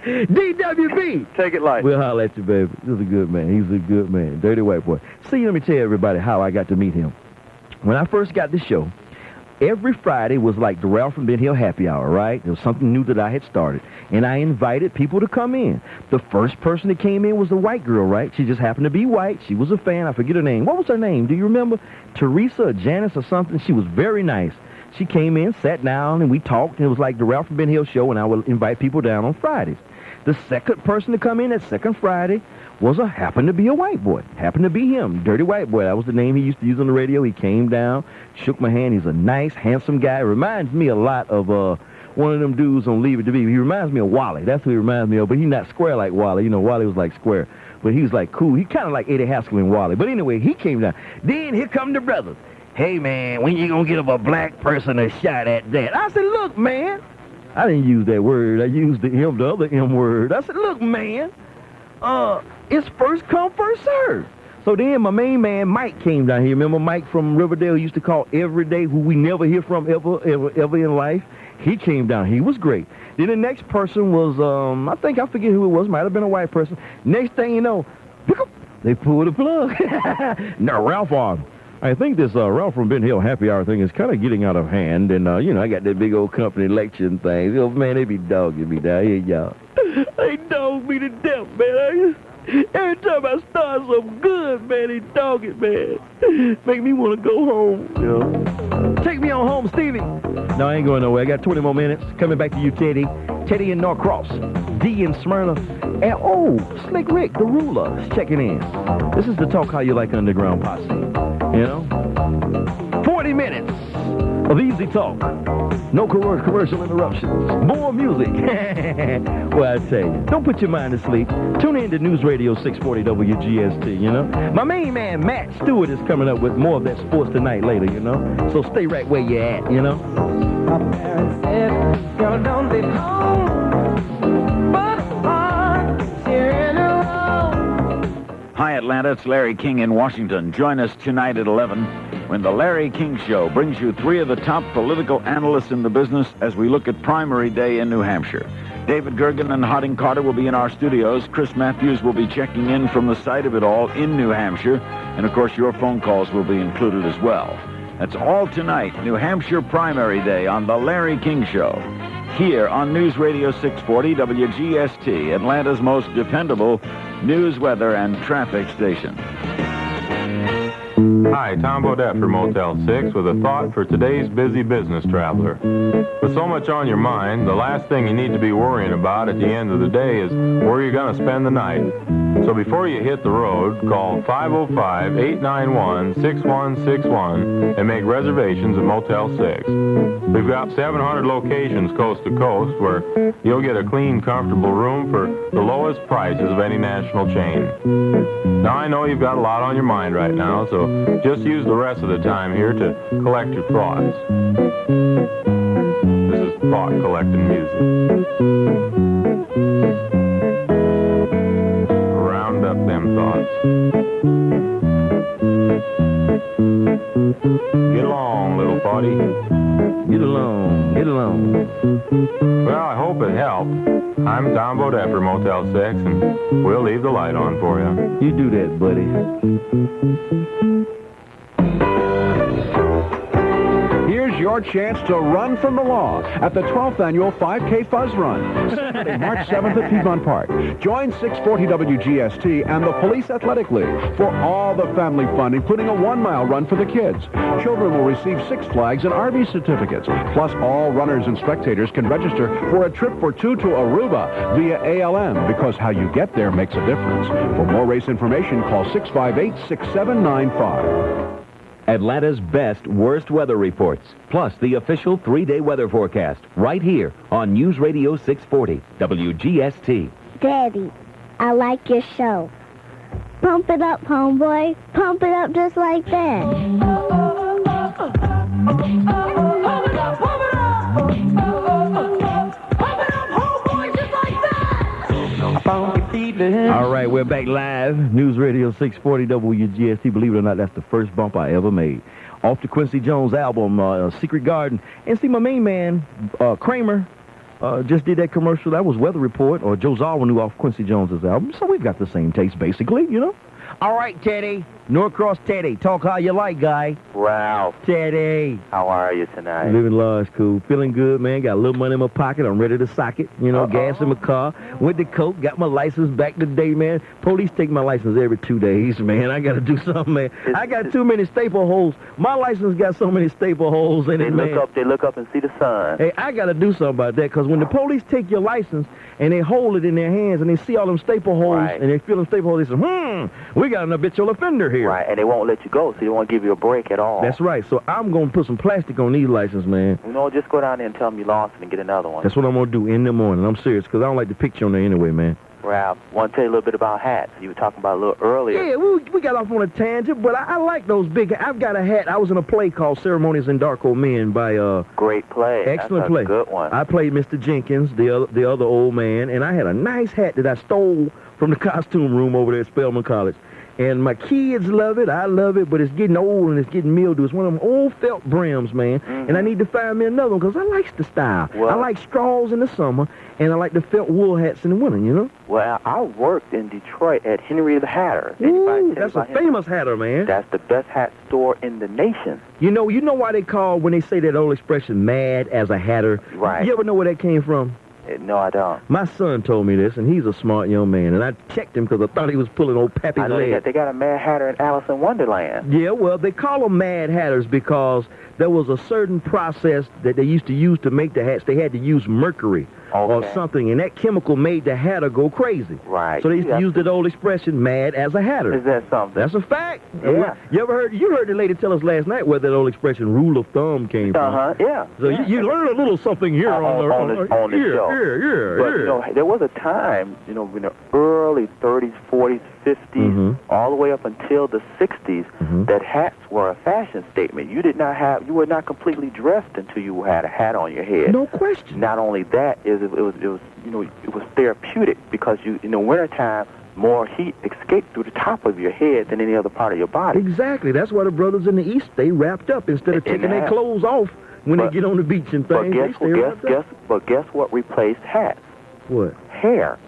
DWB. Take it light. We'll holler at you, baby. He's a good man. He's a good man. Dirty white boy. See, let me tell everybody how I got to meet him. When I first got this show, every Friday was like the Ralph from Ben Hill happy hour, right? It was something new that I had started. And I invited people to come in. The first person that came in was a white girl, right? She just happened to be white. She was a fan. I forget her name. What was her name? Do you remember? Teresa or Janice or something? She was very nice. She came in, sat down, and we talked. And it was like the Ralph from Ben Hill show, and I would invite people down on Fridays. The second person to come in that second Friday happened to be a white boy. Happened to be him, Dirty White Boy. That was the name he used to use on the radio. He came down, shook my hand. He's a nice, handsome guy. Reminds me a lot of one of them dudes on Leave It to Beaver. He reminds me of Wally. That's who he reminds me of, but he's not square like Wally. You know, Wally was like square, but he was like cool. He kind of like Eddie Haskell and Wally. But anyway, he came down. Then here come the brothers. Hey, man, when you gonna get up a black person a shot at that? I said, look, man, I didn't use that word. I used the other M word. I said, look, man, it's first come, first serve. So then my main man, Mike, came down here. Remember Mike from Riverdale used to call every day, who we never hear from ever in life? He came down. He was great. Then the next person was, I forget who it was. Might have been a white person. Next thing you know, they pulled the plug. No, Ralph on. I think this Ralph from Ben Hill Happy Hour thing is kind of getting out of hand. And, I got that big old company election thing. Oh, man, they be dogging me down here, y'all. They dog me to death, man. Every time I start something good, man, they dog it, man. Make me want to go home, Take me on home, Stevie. No, I ain't going nowhere. I got 20 more minutes. Coming back to you, Teddy. Teddy in Norcross. D in Smyrna. And, Slick Rick, the ruler, is checking in. This is the Talk How You Like Underground Posse. 40 minutes of easy talk. No commercial interruptions. More music. Well, I tell you, don't put your mind to sleep. Tune in to News Radio 640 WGST, My main man, Matt Stewart, is coming up with more of that sports tonight later, So stay right where you're at, My parents said, girl, don't leave home. But in a row. Hi, Atlanta. It's Larry King in Washington. Join us tonight at 11 when The Larry King Show brings you three of the top political analysts in the business as we look at primary day in New Hampshire. David Gergen and Harding Carter will be in our studios. Chris Matthews will be checking in from the site of it all in New Hampshire. And, of course, your phone calls will be included as well. That's all tonight, New Hampshire primary day on The Larry King Show. Here on News Radio 640 WGST, Atlanta's most dependable news, weather, and traffic station. Hi, Tom Bodette for Motel 6 with a thought for today's busy business traveler. With so much on your mind, the last thing you need to be worrying about at the end of the day is where you're going to spend the night. So before you hit the road, call 505-891-6161 and make reservations at Motel 6. We've got 700 locations coast to coast where you'll get a clean, comfortable room for the lowest prices of any national chain. Now, I know you've got a lot on your mind right now, so just use the rest of the time here to collect your thoughts. This is thought-collecting music. Round up them thoughts. Get along, little buddy. Get along, get along. Well, I hope it helped. I'm Tom Bodette for Motel 6, and we'll leave the light on for you. You do that, buddy. Here's your chance to run from the law at the 12th annual 5K Fuzz Run, Saturday, March 7th at Piedmont Park. Join 640 WGST and the Police Athletic League for all the family fun, including a 1-mile run for the kids. Children will receive Six Flags and RV certificates. Plus, all runners and spectators can register for a trip for two to Aruba via ALM, because how you get there makes a difference. For more race information, call 658-6795. Atlanta's best worst weather reports, plus the official 3-day weather forecast, right here on News Radio 640 WGST. Daddy, I like your show. Pump it up, homeboy. Pump it up just like that. All right, we're back live. News Radio 640 WGST. Believe it or not, that's the first bump I ever made. Off the Quincy Jones album, Secret Garden. And see, my main man, Kramer, just did that commercial. That was Weather Report, or Joe Zawin, who off Quincy Jones's album. So we've got the same taste, basically, All right, Teddy. Norcross Teddy. Talk how you like, guy. Ralph. Teddy. How are you tonight? Living large, cool. Feeling good, man. Got a little money in my pocket. I'm ready to sock it. Gas in my car. Went to coke. Got my license back today, man. Police take my license every 2 days, man. I got to do something, man. I got too many staple holes. My license got so many staple holes in it, man. They look up and see the sun. Hey, I got to do something about that, because when the police take your license and they hold it in their hands and they see all them staple holes and they feel them staple holes, they say, we got an habitual offender here. Right, and they won't let you go, so they won't give you a break at all. That's right. So I'm going to put some plastic on these licenses, man. Just go down there and tell them you lost it and get another one. That's what I'm going to do in the morning. I'm serious, because I don't like the picture on there anyway, man. Ralph, want to tell you a little bit about hats. You were talking about a little earlier. Yeah, we got off on a tangent, but I like those big. I've got a hat. I was in a play called Ceremonies and Dark Old Men by Great play. Excellent That's play. A good one. I played Mr. Jenkins, the other old man, and I had a nice hat that I stole from the costume room over there at Spelman College. And my kids love it, I love it, but it's getting old and it's getting mildew. It's one of them old felt brims, man, and I need to find me another one because I like the style. Well, I like straws in the summer, and I like the felt wool hats in the winter, you know? Well, I worked in Detroit at Henry the Hatter. Ooh, that's a famous hatter, man. That's the best hat store in the nation. You know why they call, when they say that old expression, mad as a hatter? Right. You ever know where that came from? No, I don't. My son told me this, and he's a smart young man, and I checked him because I thought he was pulling old Pappy's I know leg. they got a Mad Hatter in Alice in Wonderland. Yeah, well, they call them Mad Hatters because there was a certain process that they used to use to make the hats. They had to use mercury or something, and that chemical made the hatter go crazy. Right. So they used to use that old expression, mad as a hatter. Is that something? That's a fact. Yeah. You heard the lady tell us last night where that old expression, rule of thumb, came from. Yeah. So you learn a little something here on the show. Yeah. But, you know, there was a time, you know, in the early 30s, 40s, 50s, all the way up until the 60s, that hats were a fashion statement. You were not completely dressed until you had a hat on your head. No question. Not only that, it was therapeutic because in the wintertime, more heat escaped through the top of your head than any other part of your body. Exactly. That's why the brothers in the East stay wrapped up instead of taking their clothes off when they get on the beach and things. But guess what replaced hats? What? Hair.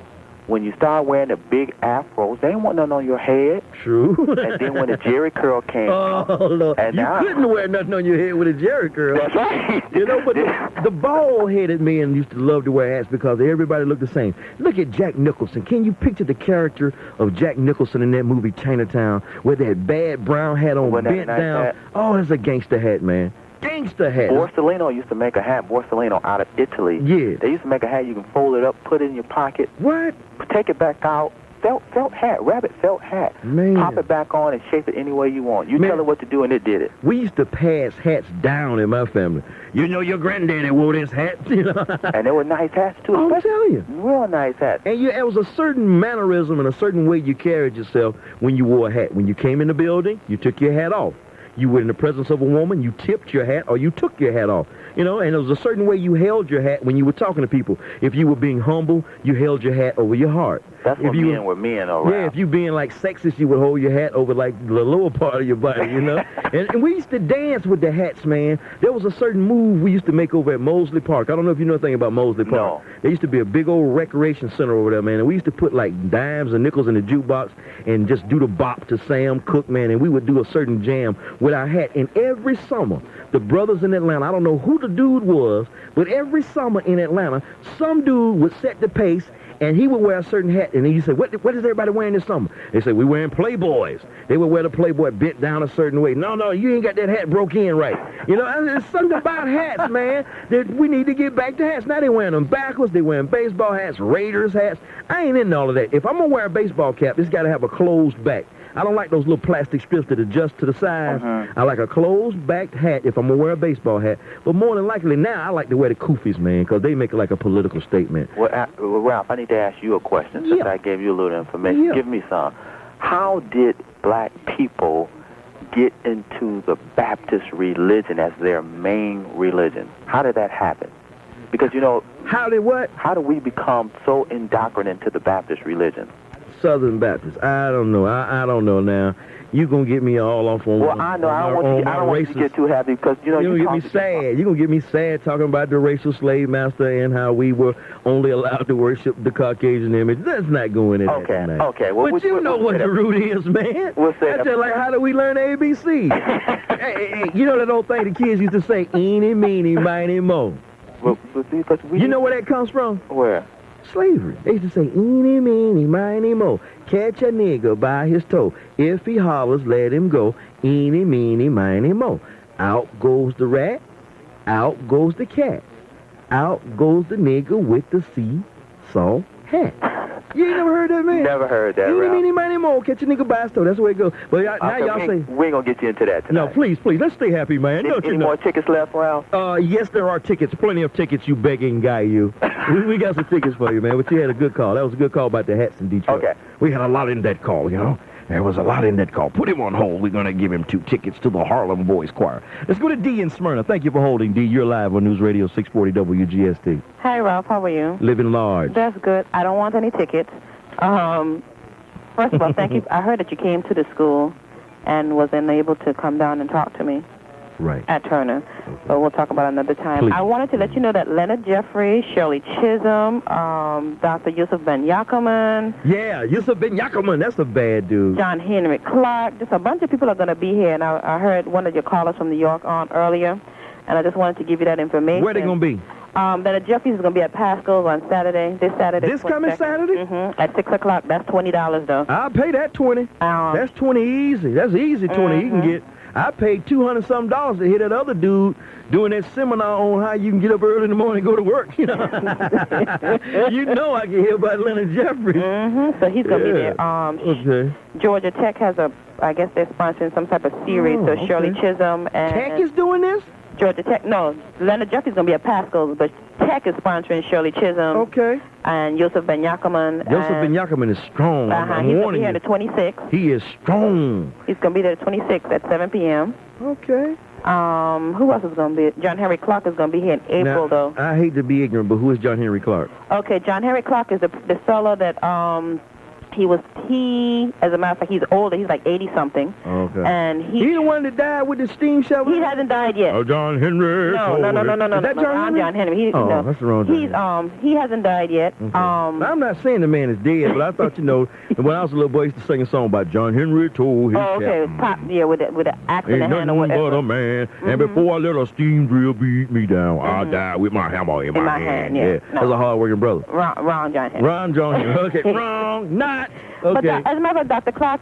When you start wearing the big afros, they ain't want nothing on your head. True. And then when the Jerry curl came out, Lord. and you now, couldn't wear nothing on your head with a Jerry curl. That's right. You know, but the bald-headed men used to love to wear hats because everybody looked the same. Look at Jack Nicholson. Can you picture the character of Jack Nicholson in that movie Chinatown with that bad brown hat on, bent down? Hat? Oh, that's a gangster hat, man. Gangster hat. Borsellino used to make a hat, Borsellino, out of Italy. Yeah. They used to make a hat you can fold it up, put it in your pocket. What? Take it back out. Felt hat, rabbit felt hat. Man. Pop it back on and shape it any way you want. You tell it what to do and it did it. We used to pass hats down in my family. You know your granddaddy wore this hat, you know. And they were nice hats too. I'm telling you. Real nice hats. And there was a certain mannerism and a certain way you carried yourself when you wore a hat. When you came in the building, you took your hat off. You were in the presence of a woman, you tipped your hat or you took your hat off. You know, and there was a certain way you held your hat when you were talking to people. If you were being humble, you held your hat over your heart. That's what men were men, all right. Yeah, if you being like sexist, you would hold your hat over like the lower part of your body, you know. and we used to dance with the hats, man. There was a certain move we used to make over at Mosley Park. I don't know if you know anything about Mosley Park. No. There used to be a big old recreation center over there, man. And we used to put like dimes and nickels in the jukebox and just do the bop to Sam Cooke, man. And we would do a certain jam with our hat. And every summer, the brothers in Atlanta, I don't know who the dude was, but every summer in Atlanta, some dude would set the pace, and he would wear a certain hat, and he said, what is everybody wearing this summer? They said, we're wearing Playboys. They would wear the Playboy bent down a certain way. No, you ain't got that hat broke in right. You know, there's something about hats, man, that we need to get back to hats. Now they wearing them backwards. They wearing baseball hats, Raiders hats. I ain't into all of that. If I'm going to wear a baseball cap, it's got to have a closed back. I don't like those little plastic strips that adjust to the sides. I like a closed-backed hat if I'm going to wear a baseball hat. But more than likely now, I like to wear the koofies, man, because they make it like a political statement. Well, Ralph, I need to ask you a question since I gave you a little information. Give me some. How did black people get into the Baptist religion as their main religion? How did that happen? Because, you know... How did what? How do we become so indoctrinated into the Baptist religion? Southern Baptist. I don't know. I don't know now. You gonna get me all off on. Well, I know. I don't want you to get too happy because you know you gonna get me sad. You gonna get me sad talking about the racial slave master and how we were only allowed to worship the Caucasian image. That's not going in there tonight. Okay. Well, but you know what the root is, man. What's that? That's just like how do we learn ABC? hey, you know that old thing the kids used to say, eeny, meeny, miny, mo. You know where that comes from? Where? Slavery. They used to say, eeny, meeny, miny, mo. Catch a nigger by his toe. If he hollers, let him go. Eeny, meeny, miny, mo. Out goes the rat. Out goes the cat. Out goes the nigger with the seesaw hat. You ain't never heard that, man? Never heard that, Eeny, Ralph. meeny, miny, mo. Catch a nigga by a store. That's the way it goes. But now y'all say... We ain't gonna get you into that tonight. No, please. Let's stay happy, man. Don't you Any know? more tickets left, Ralph? Yes, there are tickets. Plenty of tickets, you begging guy, you. we got some tickets for you, man. But you had a good call. That was a good call about the hats in Detroit. Okay. We had a lot in that call, you know. There was a lot in that call. Put him on hold. We're going to give him 2 tickets to the Harlem Boys Choir. Let's go to D in Smyrna. Thank you for holding, D. You're live on News Radio 640 WGST. Hi, Ralph. How are you? Living large. That's good. I don't want any tickets. First of all, thank you. I heard that you came to the school and was unable to come down and talk to me. Right. At Turner. Okay. But we'll talk about it another time. Please. I wanted to let you know that Leonard Jeffrey, Shirley Chisholm, Dr. Yusuf Ben Yakelman. Yeah, Yusuf Ben Yakelman. That's a bad dude. John Henry Clark. Just a bunch of people are going to be here. And I heard one of your callers from New York on earlier. And I just wanted to give you that information. Where they going to be? Leonard Jeffries is going to be at Pasco's on Saturday. This Saturday. This coming Saturday? Mm-hmm. At 6 o'clock. That's $20, though. I'll pay that 20. That's 20 easy. That's easy 20 you can get. I paid $200-something to hit that other dude doing that seminar on how you can get up early in the morning and go to work. You know, you know I can hear about Leonard Jeffries. Mm-hmm. So he's going to be there. Okay. Georgia Tech has I guess they're sponsoring some type of series. So okay. Shirley Chisholm and... Tech is doing this? Georgia Tech, no. Leonard Jeffries is going to be at Pasco's, but Tech is sponsoring Shirley Chisholm. Okay. And Yusuf Ben Yakelman. Yusuf Ben Yakelman is strong. I'm he's warning going to be here you. the 26th. He is strong. He's going to be there the 26th at 7 p.m. Okay. Who else is going to be? John Henry Clark is going to be here in April, though. I hate to be ignorant, but who is John Henry Clark? Okay, John Henry Clark is the fellow that, as a matter of fact, he's older. He's like 80-something. Okay. And he the one that died with the steam shovel? He hasn't died yet. Oh, John Henry. No. Is that John Henry? John Henry. No. That's the wrong John Henry. He hasn't died yet. Okay. I'm not saying the man is dead, but I thought, when I was a little boy, I used to sing a song about John Henry told his captain. Pop, with the axe in the hand or whatever. But a man, and before I let a steam drill beat me down, I died with my hammer in my hand. Yeah. That's a hard-working brother. Wrong John Henry. Wrong John Henry. Okay, wrong, not. Okay. But as a matter of fact, Dr. Clark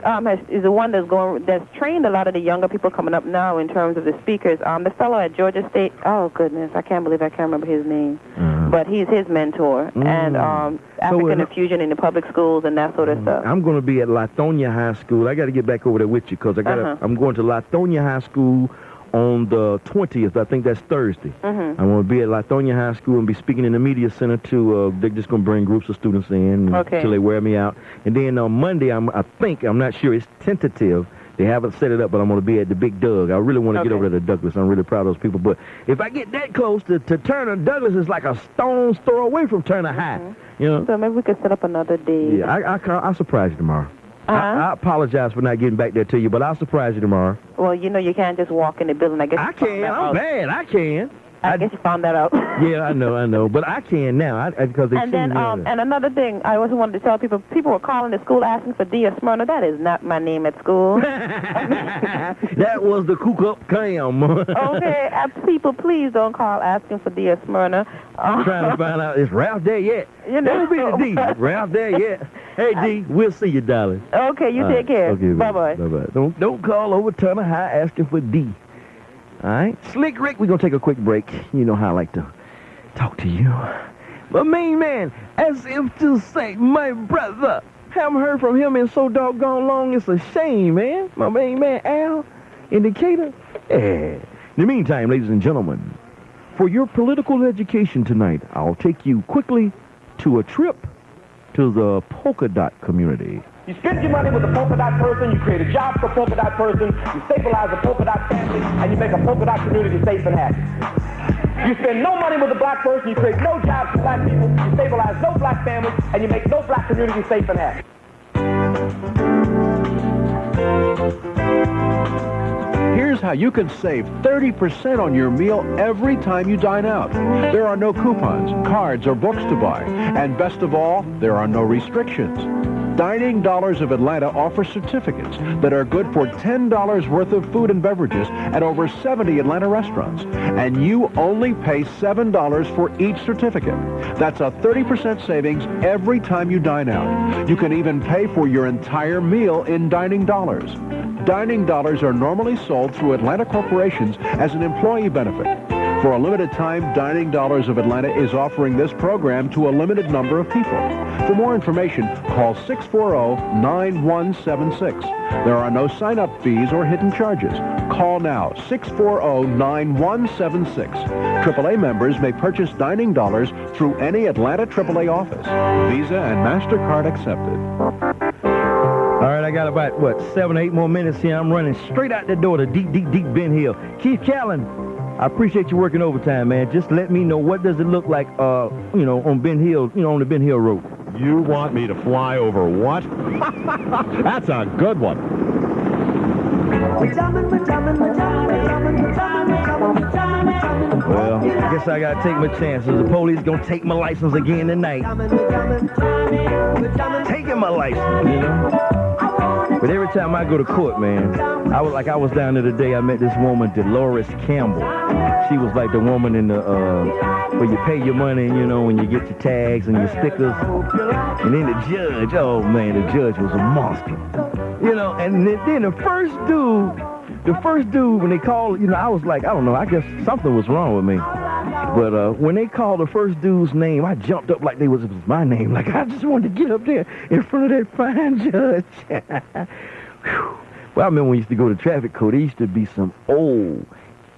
is the one that's trained a lot of the younger people coming up now in terms of the speakers. The fellow at Georgia State, oh goodness, I can't remember his name. But he's his mentor. And African infusion in the public schools and that sort of stuff. I'm going to be at Lithonia High School. I got to get back over there with you because I'm going to Lithonia High School on the 20th. I think that's Thursday. I'm going to be at Lithonia High School and be speaking in the media center to, they're just going to bring groups of students in until they wear me out. And then on Monday, I'm not sure, it's tentative. They haven't set it up, but I'm going to be at the Big Doug. I really want to get over there to Douglas. I'm really proud of those people. But if I get that close to Turner, Douglas is like a stone's throw away from Turner High. You know? So maybe we could set up another day. Yeah, I'll surprise you tomorrow. I apologize for not getting back there to you, but I'll surprise you tomorrow. Well, you can't just walk in the building. I guess I can. I'm bad. I can. I guess you found that out. Yeah, I know. But I can now because they and then, and another thing, I also wanted to tell people were calling the school asking for Dia Smyrna. That is not my name at school. That was the Ku Klux Klan. Okay, people, please don't call asking for Dia Smyrna. Trying to find out, is Ralph there yet? Don't be the D. Ralph there yet? Hey, D, we'll see you, darling. Okay, you take care. Okay, bye-bye. Bye-bye. Don't call over Turner High asking for D. All right? Slick Rick, we're going to take a quick break. You know how I like to talk to you. But main man, as if to say, my brother, haven't heard from him in so doggone long, it's a shame, man. My main man, Al, in Decatur. Yeah. In the meantime, ladies and gentlemen, for your political education tonight, I'll take you quickly to a trip to the polka dot community. You spend your money with a polka dot person, you create a job for a polka dot person, you stabilize a polka dot family, and you make a polka dot community safe and happy. You spend no money with a black person, you create no jobs for black people, you stabilize no black families, and you make no black community safe and happy. Here's how you can save 30% on your meal every time you dine out. There are no coupons, cards, or books to buy. And best of all, there are no restrictions. Dining Dollars of Atlanta offers certificates that are good for $10 worth of food and beverages at over 70 Atlanta restaurants. And you only pay $7 for each certificate. That's a 30% savings every time you dine out. You can even pay for your entire meal in Dining Dollars. Dining Dollars are normally sold through Atlanta corporations as an employee benefit. For a limited time, Dining Dollars of Atlanta is offering this program to a limited number of people. For more information, call 640-9176. There are no sign-up fees or hidden charges. Call now, 640-9176. AAA members may purchase Dining Dollars through any Atlanta AAA office. Visa and MasterCard accepted. All right, I got about, 7 or 8 more minutes here. I'm running straight out the door to deep Ben Hill. Keith Callan, I appreciate you working overtime, man. Just let me know, what does it look like, on Ben Hill, on the Ben Hill Road? You want me to fly over what? That's a good one. Well, I guess I gotta take my chances. The police gonna take my license again tonight. Taking my license, you know? But every time I go to court, man, I was down there today, I met this woman, Dolores Campbell. She was like the woman in the, where you pay your money, when you get your tags and your stickers. And then the judge, oh man, the judge was a monster. And then the first dude, when they called, I was like, I don't know, I guess something was wrong with me. But when they called the first dude's name, I jumped up like it was my name. Like, I just wanted to get up there in front of that fine judge. Well, I remember when we used to go to traffic court, there used to be some old,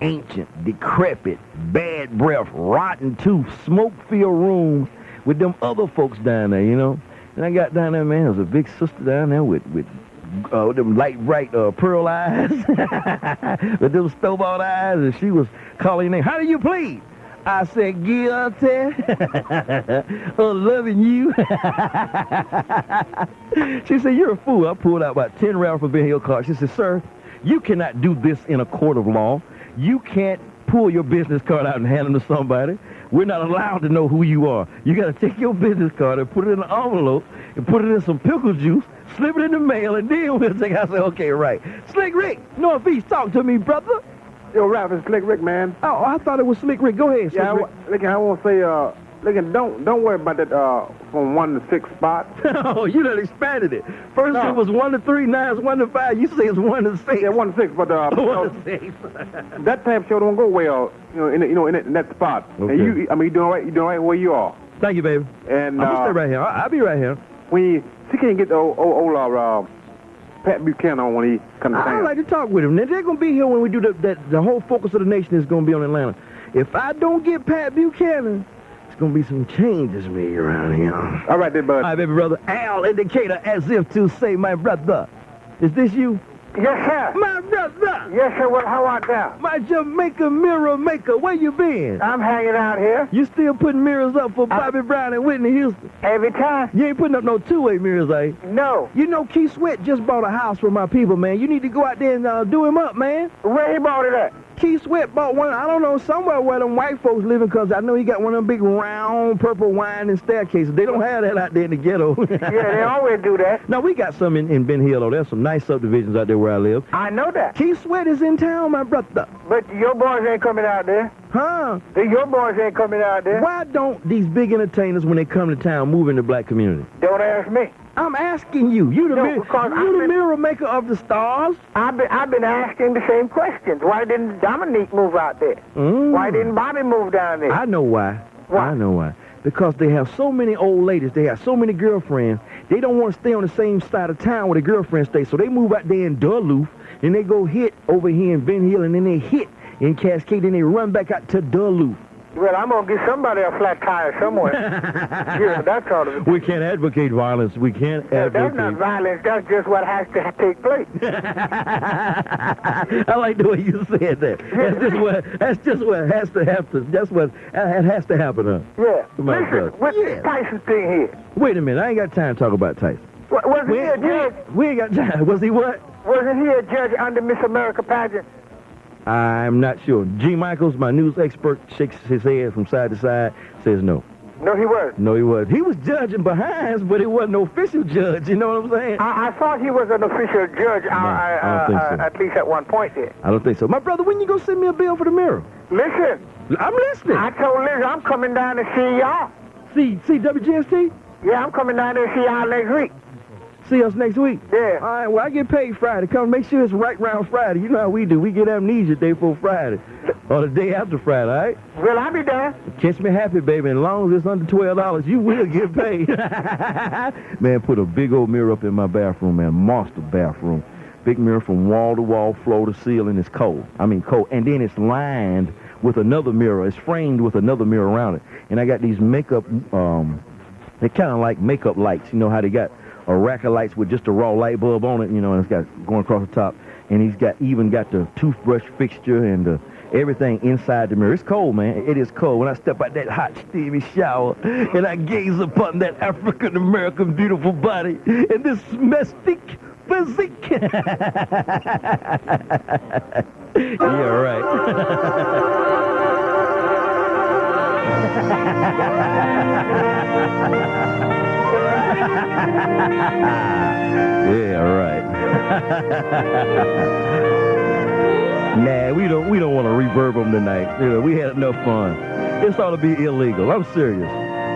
ancient, decrepit, bad breath, rotten tooth, smoke-filled rooms with them other folks down there, And I got down there, man, there was a big sister down there with them light bright pearl eyes, with them stove-out eyes, and she was calling your name. How do you plead? I said, guilty of loving you. She said, you're a fool. I pulled out about 10 rounds from Ben Hill cards. She said, sir, you cannot do this in a court of law. You can't pull your business card out and hand them to somebody. We're not allowed to know who you are. You got to take your business card and put it in an envelope and put it in some pickle juice, slip it in the mail, and then we'll take it. I said, okay, right. Slick Rick, Northeast, talk to me, brother. Yo, Ralph, it's Slick Rick, man. Oh, I thought it was Slick Rick. Go ahead, Slick Rick. I want to say, don't worry about that from 1 to 6 spot. Oh, you done expanded it. First it was 1 to 3, now it's 1 to 5. You say it's 1 to 6. Yeah, 1 to 6, but 1 to 6. That type show don't go well, in that spot. Okay. And you doing all right. You doing right where you are. Thank you, baby. And I'm gonna stay right here. I'll be right here. She can't get the old Pat Buchanan on when he comes down. I like to talk with him. They're going to be here when we do the whole focus of the nation is going to be on Atlanta. If I don't get Pat Buchanan, it's going to be some changes made around here. All right, then, bud. All right, baby brother. Al in Decatur, as if to say, my brother. Is this you? Yes, sir. My brother. Yes, sir. Well, how about that? My Jamaica mirror maker. Where you been? I'm hanging out here. You still putting mirrors up for Bobby Brown and Whitney Houston? Every time. You ain't putting up no two-way mirrors, eh? No. You know Keith Sweat just bought a house for my people, man. You need to go out there and do him up, man. Where he bought it at? Keith Sweat bought one, I don't know, somewhere where them white folks living, because I know he got one of them big round purple winding staircases. They don't have that out there in the ghetto. Yeah, they always do that. No, we got some in Ben Hill, though. There's some nice subdivisions out there where I live. I know that. Keith Sweat is in town, my brother. But your boys ain't coming out there. Huh? Your boys ain't coming out there. Why don't these big entertainers, when they come to town, move in the black community? Don't ask me. I'm asking you. You the mirror maker of the stars. I've been asking the same questions. Why didn't Dominique move out there? Why didn't Bobby move down there? I know why. Why? I know why. Because they have so many old ladies. They have so many girlfriends. They don't want to stay on the same side of town where the girlfriends stay. So they move out there in Duluth, and they go hit over here in Ben Hill, and then they hit in Cascade, and they run back out to Duluth. Well, I'm going to give somebody a flat tire somewhere. Yeah, that's all of it. We can't advocate violence. We can't advocate. That's not violence. That's just what has to take place. I like the way you said that. That's just what has to happen. That's what it has to happen, huh? Yeah. Listen, what's this Tyson thing here? Wait a minute. I ain't got time to talk about Tyson. Was he a judge? We ain't got time. Was he what? Wasn't he a judge under Miss America pageant? I'm not sure. G. Michaels, my news expert, shakes his head from side to side, says no. No, he wasn't. No, he wasn't. He was judging behinds, but he wasn't no official judge. You know what I'm saying? I thought he was an official judge. No, I don't think so. At least at one point there. I don't think so. My brother, when you gonna send me a bill for the mirror? Listen. I'm listening. I told Liz I'm coming down to see y'all. See WGST? Yeah, I'm coming down there to see y'all next week. See us next week? Yeah. All right, well, I get paid Friday. Come make sure it's right around Friday. You know how we do. We get amnesia day before Friday. Or the day after Friday, all right? Well, I'll be there. Catch me happy, baby. As long as it's under $12, you will get paid. Man, put a big old mirror up in my bathroom, man. Monster bathroom. Big mirror from wall to wall, floor to ceiling. It's cold. I mean, cold. And then it's lined with another mirror. It's framed with another mirror around it. And I got these makeup, they're kind of like makeup lights. You know how they got a rack of lights with just a raw light bulb on it, you know, and it's got going across the top. And he's got even got the toothbrush fixture and everything inside the mirror. It's cold, man. It is cold. When I step out that hot, steamy shower and I gaze upon that African-American beautiful body and this mystic physique. Yeah, right. Yeah, right. Nah, we don't want to reverb them tonight. You know, we had enough fun. This ought to be illegal. I'm serious.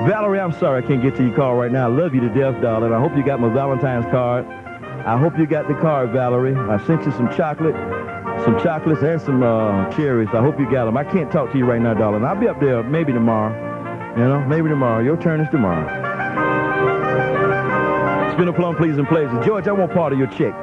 Valerie, I'm sorry I can't get to your call right now. I love you to death, darling. I hope you got my Valentine's card. I hope you got the card, Valerie. I sent you some chocolates and some cherries. I hope you got them. I can't talk to you right now, darling. I'll be up there maybe tomorrow. You know, maybe tomorrow. Your turn is tomorrow. It's been a plum pleasing pleasure. George, I want part of your check.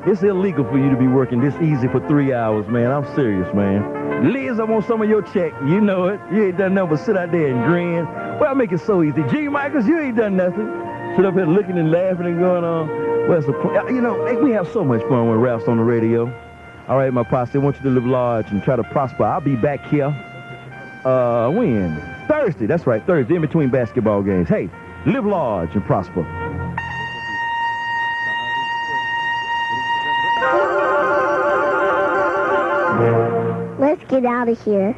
It's illegal for you to be working this easy for 3 hours, man. I'm serious, man. Liz, I want some of your check. You know it. You ain't done nothing but sit out there and grin. Well, I make it so easy. G. Michaels, you ain't done nothing. Sit up here looking and laughing and going on. What's the point? You know, we have so much fun when Ralph's on the radio. All right, my posse, I want you to live large and try to prosper. I'll be back here. When? Thursday. That's right, Thursday, in between basketball games. Hey, live large and prosper. Let's get out of here.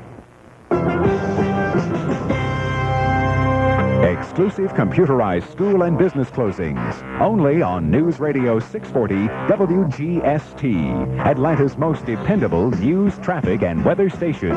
Exclusive computerized school and business closings. Only on News Radio 640 WGST, Atlanta's most dependable news, traffic, and weather station.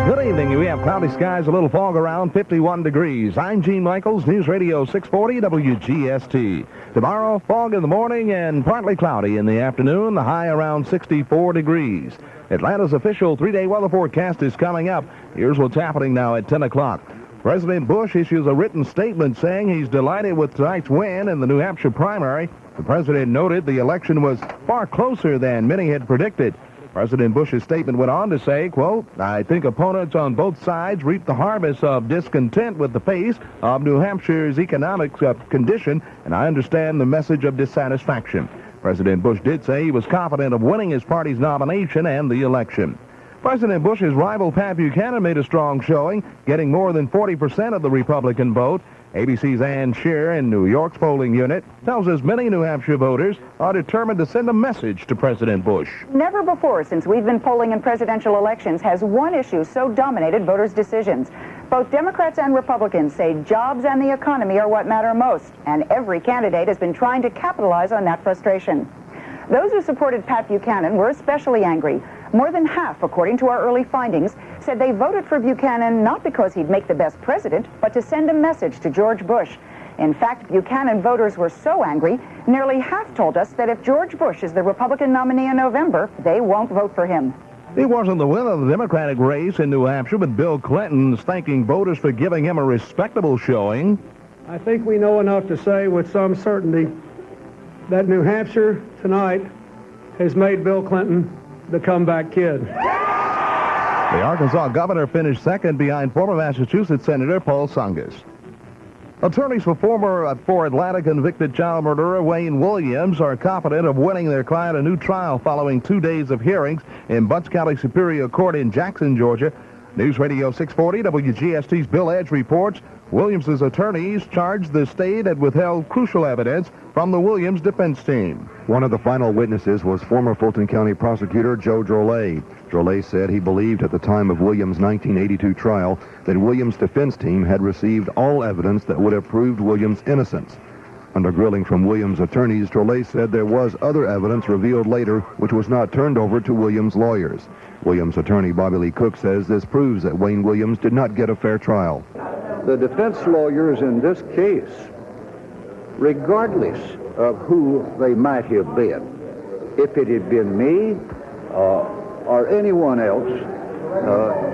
Good evening. We have cloudy skies, a little fog around, 51 degrees. I'm Gene Michaels, News Radio 640 WGST. Tomorrow, fog in the morning and partly cloudy in the afternoon, the high around 64 degrees. Atlanta's official 3-day weather forecast is coming up. Here's what's happening now at 10 o'clock. President Bush issues a written statement saying he's delighted with tonight's win in the New Hampshire primary. The president noted the election was far closer than many had predicted. President Bush's statement went on to say, quote, I think opponents on both sides reap the harvest of discontent with the pace of New Hampshire's economic condition, and I understand the message of dissatisfaction. President Bush did say he was confident of winning his party's nomination and the election. President Bush's rival Pat Buchanan made a strong showing, getting more than 40% of the Republican vote. ABC's Ann Shearer in New York's polling unit tells us many New Hampshire voters are determined to send a message to President Bush. Never before since we've been polling in presidential elections has one issue so dominated voters' decisions. Both Democrats and Republicans say jobs and the economy are what matter most, and every candidate has been trying to capitalize on that frustration. Those who supported Pat Buchanan were especially angry. More than half, according to our early findings, said they voted for Buchanan not because he'd make the best president, but to send a message to George Bush. In fact, Buchanan voters were so angry, nearly half told us that if George Bush is the Republican nominee in November, they won't vote for him. He wasn't the winner of the Democratic race in New Hampshire, but Bill Clinton's thanking voters for giving him a respectable showing. I think we know enough to say with some certainty that New Hampshire tonight has made Bill Clinton the comeback kid. The Arkansas governor finished second behind former Massachusetts Senator Paul Tsongas. Attorneys for Atlanta convicted child murderer Wayne Williams are confident of winning their client a new trial following 2 days of hearings in Butts County Superior Court in Jackson, Georgia. News Radio 640 WGST's Bill Edge reports Williams' attorneys charged the state had withheld crucial evidence from the Williams defense team. One of the final witnesses was former Fulton County prosecutor Joe Drolet. Drolet said he believed at the time of Williams' 1982 trial that Williams' defense team had received all evidence that would have proved Williams' innocence. Under grilling from Williams' attorneys, Drolet said there was other evidence revealed later which was not turned over to Williams' lawyers. Williams' attorney Bobby Lee Cook says this proves that Wayne Williams did not get a fair trial. The defense lawyers in this case regardless of who they might have been. If it had been me or anyone else,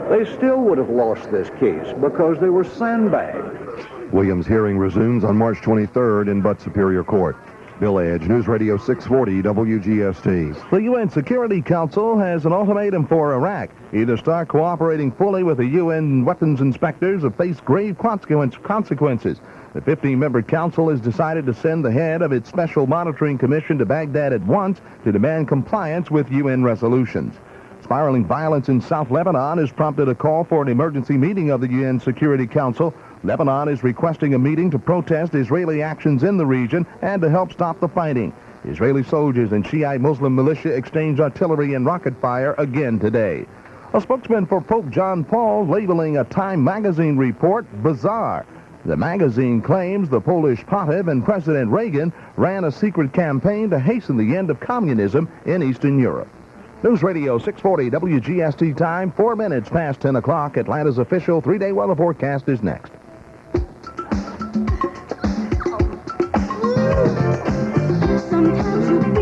they still would have lost this case because they were sandbagged. Williams' hearing resumes on March 23rd in Butte Superior Court. Bill Edge, News Radio 640 WGST. The UN Security Council has an ultimatum for Iraq. Either start cooperating fully with the UN weapons inspectors or face grave consequences. The 15-member council has decided to send the head of its special monitoring commission to Baghdad at once to demand compliance with UN resolutions. Spiraling violence in South Lebanon has prompted a call for an emergency meeting of the UN Security Council. Lebanon is requesting a meeting to protest Israeli actions in the region and to help stop the fighting. Israeli soldiers and Shiite Muslim militia exchanged artillery and rocket fire again today. A spokesman for Pope John Paul labeling a Time magazine report bizarre. The magazine claims the Polish pontiff and President Reagan ran a secret campaign to hasten the end of communism in Eastern Europe. News Radio 640 WGST time, 4 minutes past 10 o'clock. Atlanta's official 3-day weather forecast is next. Sometimes you